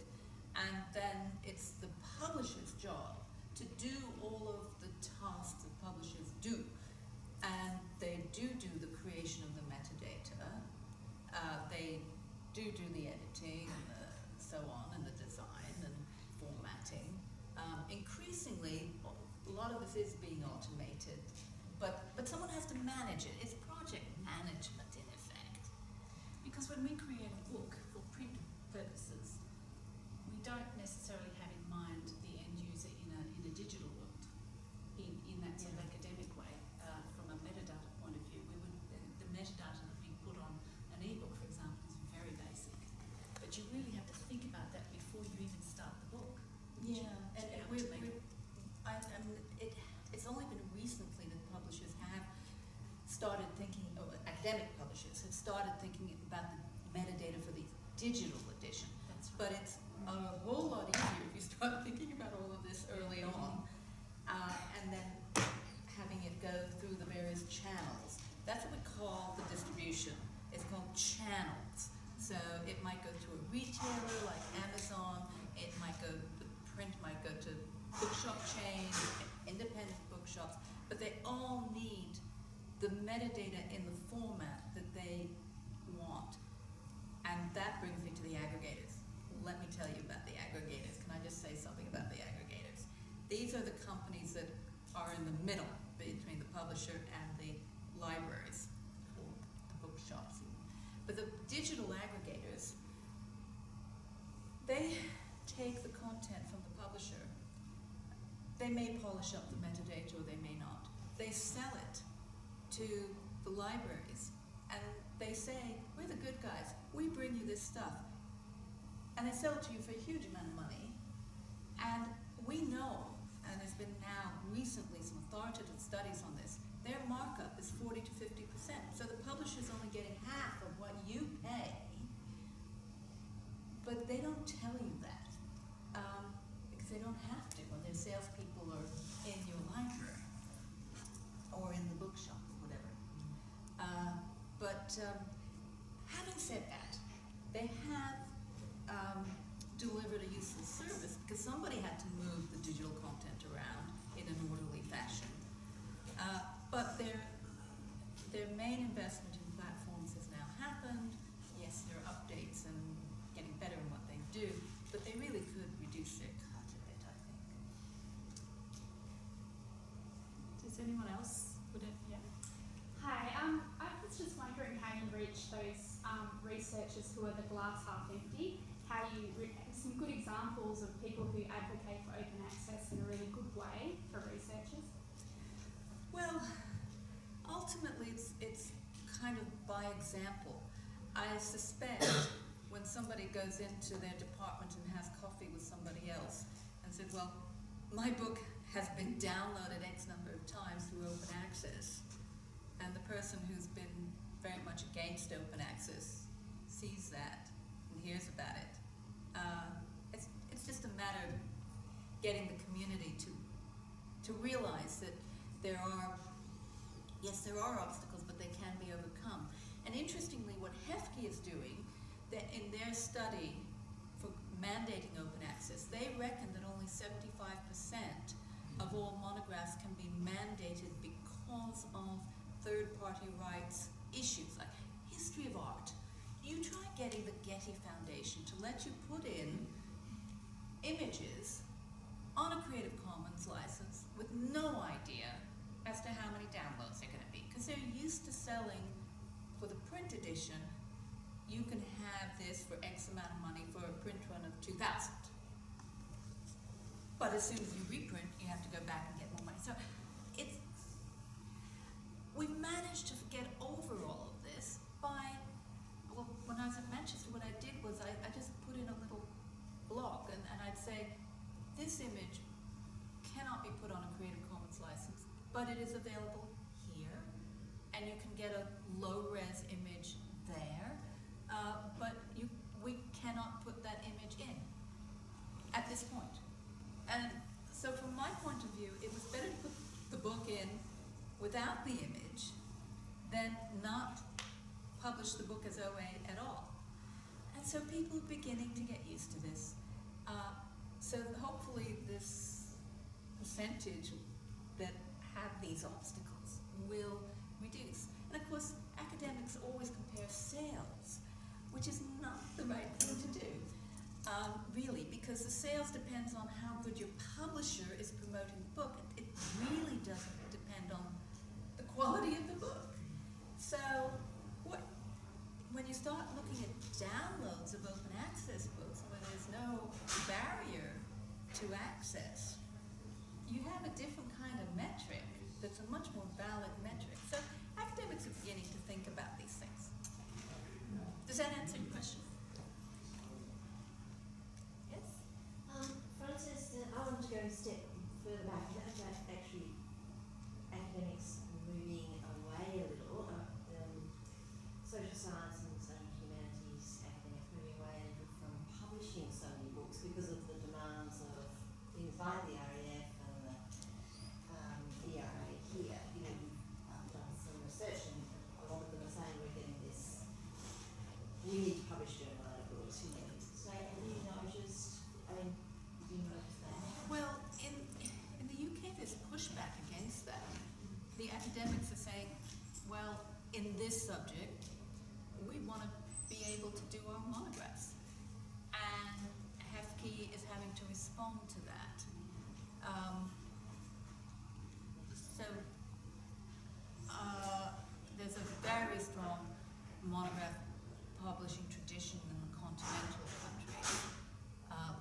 [SPEAKER 2] and then it's the publisher's job to do all of the tasks that publishers do. And they do the creation of the metadata, they do the editing and so on, and the design and formatting. Increasingly, a lot of this is being automated, but someone has to manage it. It's project management in effect.
[SPEAKER 4] Because when we create a book for print purposes, we don't necessarily have in mind the end user in a digital world, in that sort of academic way. From a metadata point of view, the metadata that we put on an ebook, for example, is very basic. But you really have to think about that before you even start the book.
[SPEAKER 2] Yeah, and it's only been recently that publishers have started thinking, or academic publishers have started thinking about the metadata for the digital edition.
[SPEAKER 4] That's right.
[SPEAKER 2] But it's a whole lot easier if you start thinking about all of this early on, and then having it go through the various channels. That's what we call the distribution. It's called channels. So it might go to a retailer like Amazon, the print might go to bookshop chains, independent bookshops, but they all need the metadata in the format that they want. And that brings me to the aggregators. Let me tell you about the aggregators. Can I just say something about the aggregators? These are the companies that are in the middle between the publisher and the libraries, or the bookshops. But the digital aggregators, they take the content from the publisher. They may polish up the metadata or they may not. They sell it to the libraries and they say, we're the good guys, we bring you this stuff. And they sell it to you for a huge amount of money. And we know, and there's been now recently some authoritative studies on this, their markup is 40 to 50%. So the publisher's only getting half of what you pay, but they don't tell you that because they don't have to, when their salespeople are in your library or in the bookshop or whatever. But having said that, they have delivered a useful service because somebody had to move the digital content around in an orderly fashion. But their main investment in platforms has now happened. Yes, there are updates and getting better in what they do, but they really could reduce their cut a bit, I think.
[SPEAKER 4] Does anyone else? Yeah.
[SPEAKER 5] Hi, I was just wondering how you reach those researchers who are the glass half empty, some good examples of people who advocate for open access in a really good way for researchers.
[SPEAKER 2] Well, ultimately it's kind of by example. I suspect when somebody goes into their department and has coffee with somebody else and says, well, my book has been downloaded X number of times through open access, and the person who's been very much against open access sees that and hears about it. It's just a matter of getting the community to realize that there are obstacles, but they can be overcome. And interestingly, what Hefke is doing, that in their study for mandating open access, they reckon that only 75% of all monographs can be mandated because of third-party rights issues, like history of art. You try getting the Getty Foundation to let you put in images on a Creative Commons license with no idea as to how many downloads they're going to be, because they're used to selling for the print edition. You can have this for X amount of money for a print run of 2,000. But as soon as you reprint, you have to go back and get more money. So we've managed to get over all of this by, well, when I was at Manchester, what I did was I just put in a little block and I'd say, this image but it is available here, and you can get a low-res image there, but we cannot put that image in at this point. And so from my point of view, it was better to put the book in without the image than not publish the book as OA at all. And so people are beginning to get used to this. So hopefully this percentage that have these obstacles will reduce. And of course, academics always compare sales, which is not the right thing to do, really, because the sales depends on how good your publisher is promoting the book. It really doesn't depend on the quality of the book. So when you start looking at downloads of open access books where there's no barrier to access, you have a different kind of metric that's a much more valid metric. So academics are beginning to think about these things. Does that answer your question? Yes?
[SPEAKER 6] Frances, I want to go a step further back. That's actually academics moving away a little. Social science and social humanities academics moving away a little from publishing so many books because of the demands of things like the RAF and the ERA here. You know, we've done some research and a lot of them are saying we're getting this, we need to publish journal articles, you know. So have you noticed, did you notice that?
[SPEAKER 2] Well, in the UK there's pushback against that. The academics are saying, well, in this subject, we want to be able to do our monographs. And HEFKE is having to respond to that. There's a very strong monograph publishing tradition in the continental countries.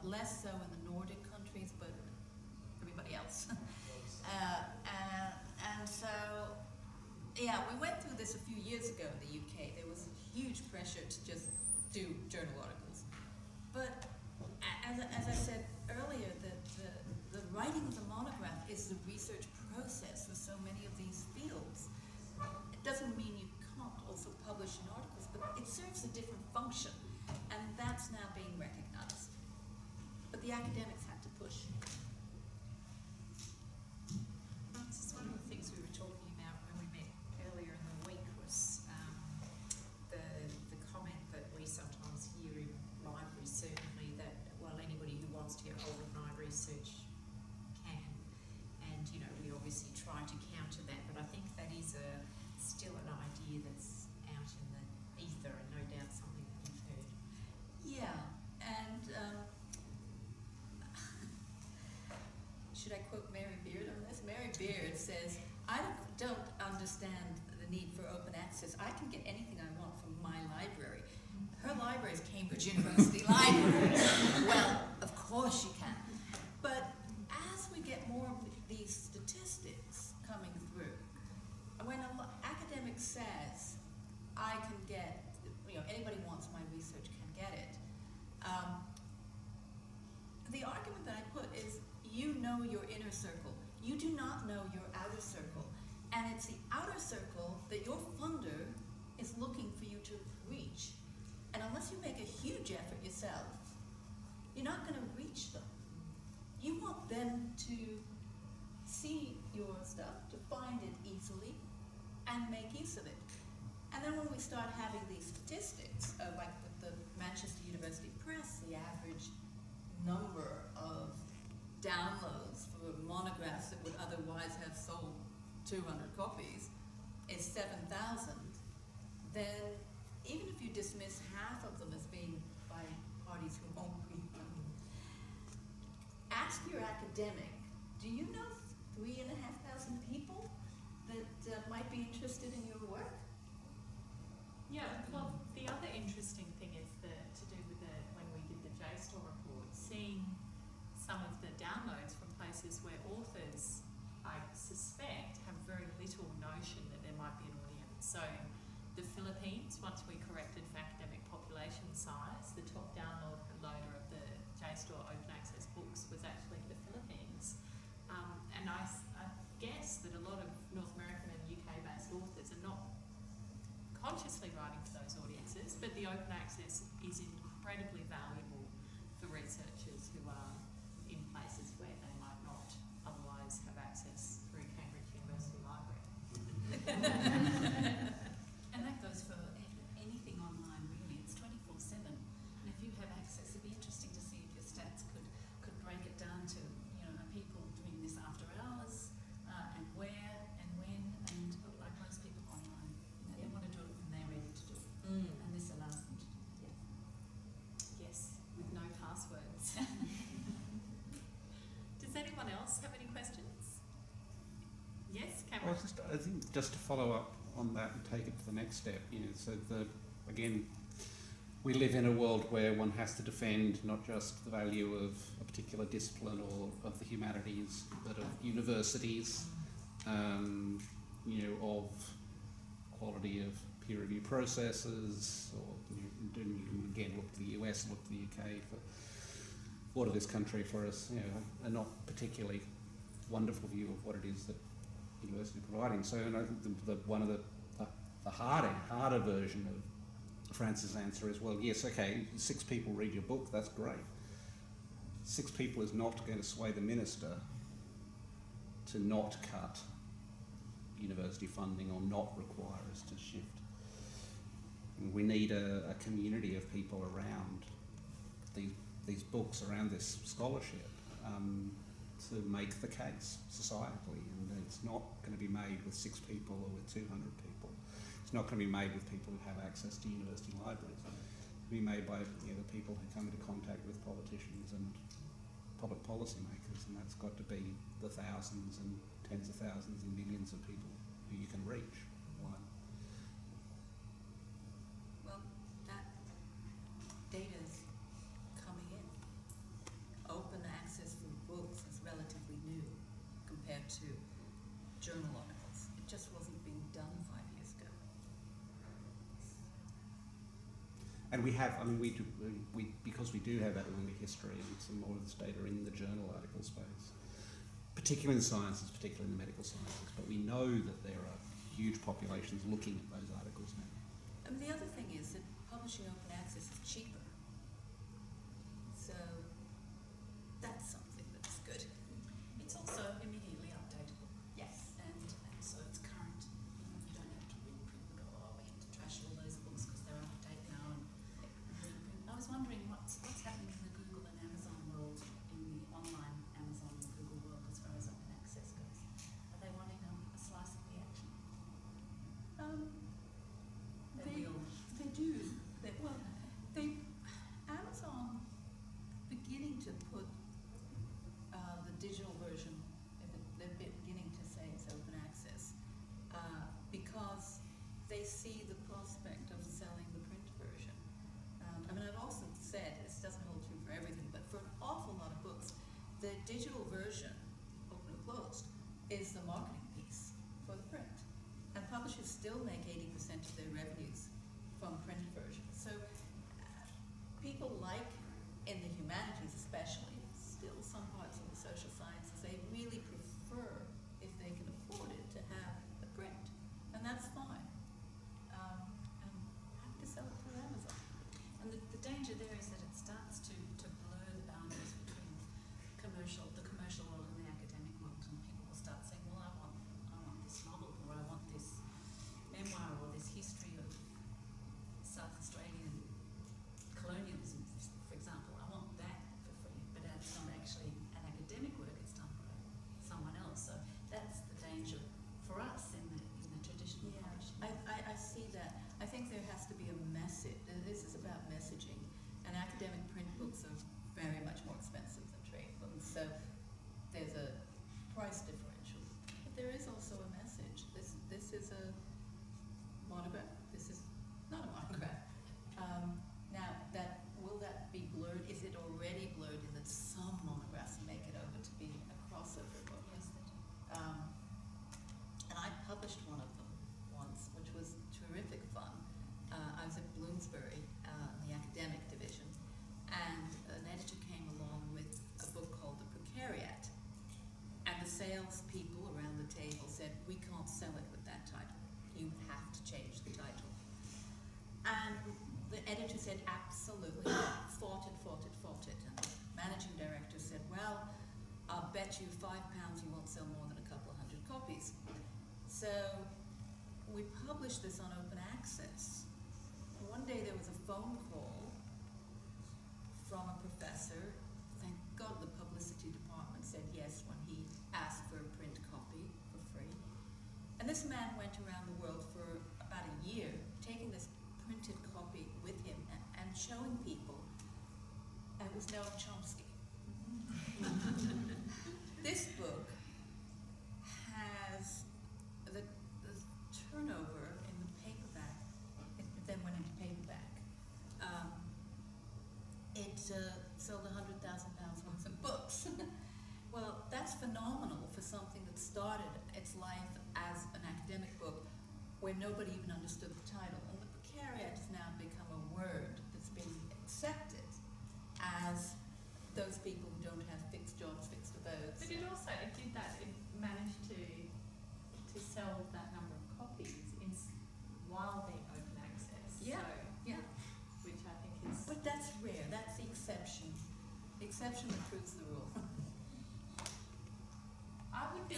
[SPEAKER 2] Less so in the Nordic countries, but everybody else. And so, yeah, we went through this a few years ago in the UK. There was huge pressure to just do journal articles. But as I said earlier, the writing of the monograph is the research process for so many of these fields. It doesn't mean you can't also publish in articles, but it serves a different function, and that's now being recognized. But the academics had to push.
[SPEAKER 3] Frances, one of the things we were talking about when we met earlier in the week was the comment that we sometimes hear in libraries, certainly, that, well, anybody who wants to get hold of my research can. And, you know, we obviously try to counter that, but I think that is still an idea that's out in the ether and no doubt something that we've heard.
[SPEAKER 2] Yeah, and should I quote Mary Beard on this? Mary Beard says, I don't understand the need for open access. I can get anything I want from my library. Her library is Cambridge University Library. Well, of course you can. But as we get more of these statistics coming through, when an academic says, I can get, you know, anybody wants my research can get it, the argument that I put is, you know your inner circle. You do not know your outer circle. And it's the outer circle that your funder is looking for you to reach. And unless you make a huge effort yourself, you're not going to reach them. You want them to see your stuff, to find it easily, and make use of it. And then when we start having these statistics, like with the Manchester University Press, the average number of downloads for monographs that would otherwise have sold 200 copies is 7,000, then even if you dismiss half of them as being by parties who won't read them, ask your academic, do you know 3,500 people that might be interested in your work?
[SPEAKER 1] Yeah, well, the other interesting thing is to do with when we did the JSTOR report, seeing some of the downloads from places where authors, I suspect, have very little notion that there might be an audience. So the Philippines, once we corrected for academic population size, the top download loader of the JSTOR open access books was actually the Philippines. And I guess that a lot of
[SPEAKER 3] Does anyone else have any questions? Yes,
[SPEAKER 7] Well,
[SPEAKER 3] Cameron?
[SPEAKER 7] I think just to follow up on that and take it to the next step, so again, we live in a world where one has to defend not just the value of a particular discipline or of the humanities, but of universities, of quality of peer review processes, or again, look to the US, look to the UK for what this country for us, a not particularly wonderful view of what it is that university are providing. So, and I think one of the harder version of Frances' answer is, well, yes, okay, 6 people read your book, that's great. 6 people is not going to sway the minister to not cut university funding or not require us to shift. We need a community of people around these books, around this scholarship, to make the case societally, and it's not going to be made with 6 people or with 200 people. It's not going to be made with people who have access to university libraries. It's going to be made by the people who come into contact with politicians and public policy makers, and that's got to be the thousands and tens of thousands and millions of people who you can reach.
[SPEAKER 8] Well, that data's coming in. Open access for books is relatively new compared to journal articles. It just wasn't being done 5 years ago.
[SPEAKER 7] And we have, because we do have that early history and some more of this data in the journal article space, particularly in the sciences, particularly in the medical sciences, but we know that there are huge populations looking at those articles now.
[SPEAKER 8] And the other thing is that publishing open access is cheaper. So that's something that's good.
[SPEAKER 4] It's also immediately updatable.
[SPEAKER 8] Yes.
[SPEAKER 4] And so it's current. You don't have to reprint and go, oh, we have to trash all those books because they're out of date now. And reprint. I was wondering what's happening in the Google and Amazon world, in the online Amazon and Google world as far as open access goes. Are they wanting a slice of the action?
[SPEAKER 8] They do. Amazon beginning to put the digital version, they're beginning to say it's open access, because they see the prospect of selling the print version. I've also said, this doesn't hold true for everything, but for an awful lot of books, the digital version, open or closed, is the marketing piece for the print. And publishers still make 80% of their revenues from printed versions. So people like, in the humanities especially, still some parts of the social sciences, they really prefer, if they can afford it, to have the print. And that's fine. And happy to sell it through Amazon.
[SPEAKER 4] And the danger there is that it starts to blur the boundaries between the commercial world and the academic world, and people will start saying, well, I want this novel, or I want this memoir, or this history of South Australian colonialism, for example. I want that for free, but it's not actually an academic work, it's done by someone else. So that's the danger for us in the traditional publishing.
[SPEAKER 8] I see that. I think there has to be a message, and this is about messaging, and academic print books are very much more expensive than trade books, so there's a price differential. But there is also a message. This is a monograph. This is not a monograph. Now, will that be blurred? Is it already blurred in that some monographs make it over to be a crossover book?
[SPEAKER 4] Yes, they do.
[SPEAKER 8] And I published one of them once, which was terrific fun. I was at Bloomsbury, in the academic division, and an editor came along with a book called The Precariat. And the salespeople around the table said, we can't sell it with that title. You have to change the title. And the editor said, absolutely not. Fought it. And the managing director said, well, I'll bet you £5 you won't sell more than a couple of hundred copies. So we published this on open access. One day there was a phone call from a professor. Thank God the publicity department said yes when he asked for a print copy for free. And this man went around the world for about a year, taking this printed copy with him and showing people. And it was Noam Chomsky. started its life as an academic book where nobody even understood the title. And the precariat has now become a word that's been accepted as those people who don't have fixed jobs, fixed abodes.
[SPEAKER 1] But it also, it did that, it managed to sell that number of copies while being open access.
[SPEAKER 8] Yeah,
[SPEAKER 1] so,
[SPEAKER 8] yeah.
[SPEAKER 1] Which I think is...
[SPEAKER 8] But that's rare, that's the exception. The exception that proves the rule.
[SPEAKER 1] I would be...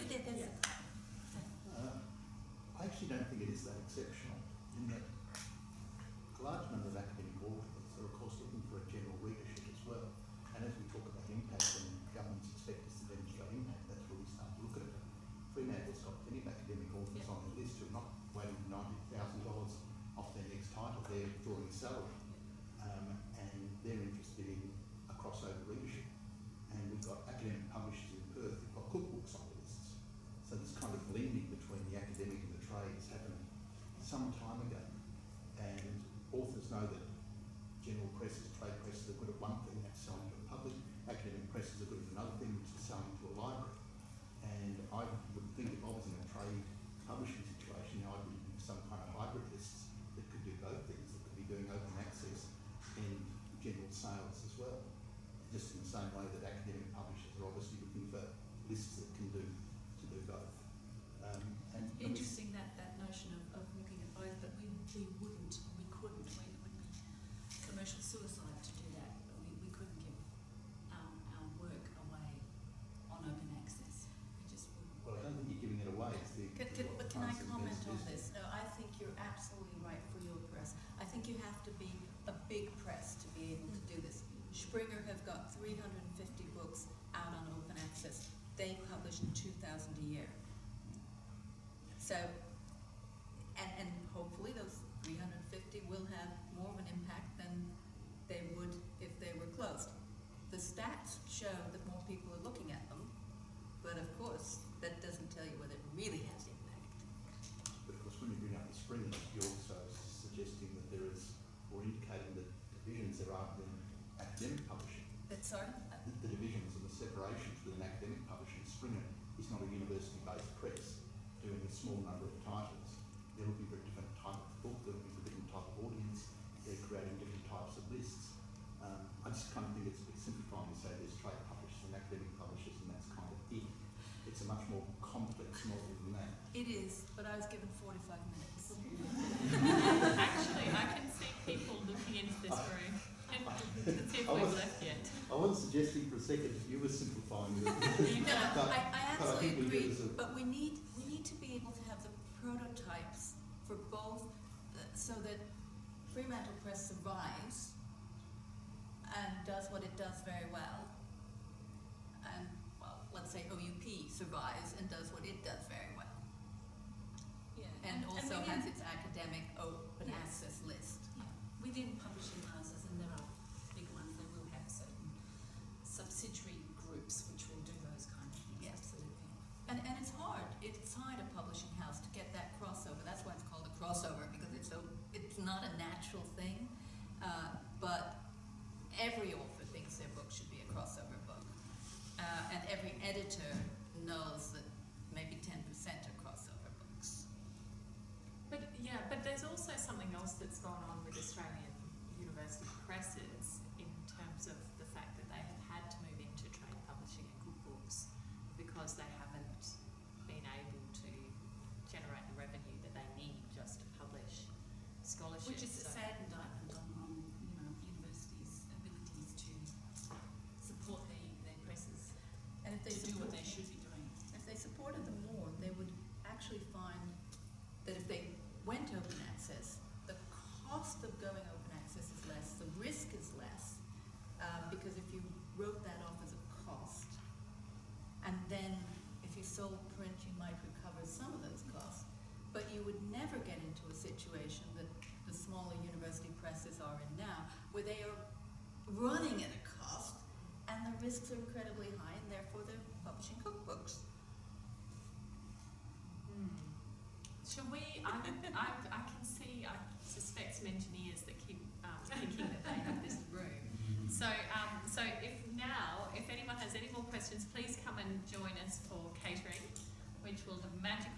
[SPEAKER 9] I actually don't think it is that exceptional, in that a large number of academic authors are of course looking for a general readership as well. And as we talk about impact and governments expect us to demonstrate impact, that's where we start to look at it. Fremantle's got plenty of academic authors on their list who are not waiting $90,000 off their next title, they're drawing salary. And they're interested in a crossover readership. And we've got academic publishers in Perth who've got cookbooks on their lists. So this kind of blending between the academic and the trade has happened some time ago. And authors know that general presses, trade presses are good at one thing, that's selling to the public. Academic presses are good at another thing, which is selling to a library. And I would think if I was in a trade publishing situation, I'd be doing some kind of hybrid lists that could do both things, that could be doing open access and general sales as well. Just in the same way that academic publishers are obviously looking for lists that can do both. And
[SPEAKER 4] Interesting that notion of looking at both, but we couldn't. It would be commercial suicide to do that. We couldn't give our work away on open access. We just wouldn't.
[SPEAKER 9] Well, I don't think you're giving it away. It's the
[SPEAKER 8] But can I comment on this? No, I think you're absolutely right for your press. I think you have to be a big press to be able to do this. Springer have got 350 books out on open access. They publish 2,000 a year. So, and hopefully those 350 will have more of an impact than they would if they were closed. The stats show that more people are looking at them, but of course that doesn't tell you whether it really has impact.
[SPEAKER 9] But of course when you bring up the Springer, you're also suggesting that there is, or indicating that divisions there are in academic publishing.
[SPEAKER 8] Sorry?
[SPEAKER 9] The divisions and the separations within academic publishing. Springer is not a university-based press doing a small number of titles. They're looking for a different type of book, they're looking for a different type of audience, they're creating different types of lists. I just kind of think it's a bit simplifying to say there's trade publishers and academic publishers and that's kind of it. It's a much more complex model than that.
[SPEAKER 8] It is, but I was given 45 minutes.
[SPEAKER 1] Actually, I can see people looking into this room. Let's see if we've left yet.
[SPEAKER 9] I wasn't suggesting for a second that you were simplifying it.
[SPEAKER 8] I absolutely agree, but we need to be able to have the prototypes for both, so that Fremantle Press survives and does what it does very well, and well, let's say OUP survives and does what it does very well, and also has its academic open access list.
[SPEAKER 4] Within publishing houses, and there are big ones, they will have certain subsidiary groups which will do those kind of things.
[SPEAKER 8] Yes.
[SPEAKER 4] Absolutely.
[SPEAKER 8] And it's hard. It's hard a publishing house to get that crossover. That's why it's called a crossover, because it's not a natural thing. But every author thinks their book should be a crossover book, and every editor knows that maybe 10% are crossover books.
[SPEAKER 1] But yeah, but there's also something else that's gone on with Australian university presses in terms of the fact that they have had to move into trade publishing and cookbooks because they haven't been able to generate the revenue that they need just to publish scholarships.
[SPEAKER 4] Which is a sad indictment on universities' abilities to support their presses
[SPEAKER 8] And if they
[SPEAKER 4] to do what they should be doing.
[SPEAKER 8] If they supported them more, they would actually find that if they went open access, the cost of going open access is less, the risk is less, because if you wrote that off as a cost, and then if you sold print, you might recover some of those costs, but you would never get into a situation that the smaller university presses are in now, where they are running at a cost, and the risks are incredibly high, and therefore they're publishing cookbooks.
[SPEAKER 1] Shall we? I can see. I suspect some engineers that keep thinking that they have this room. So if anyone has any more questions, please come and join us for catering, which magical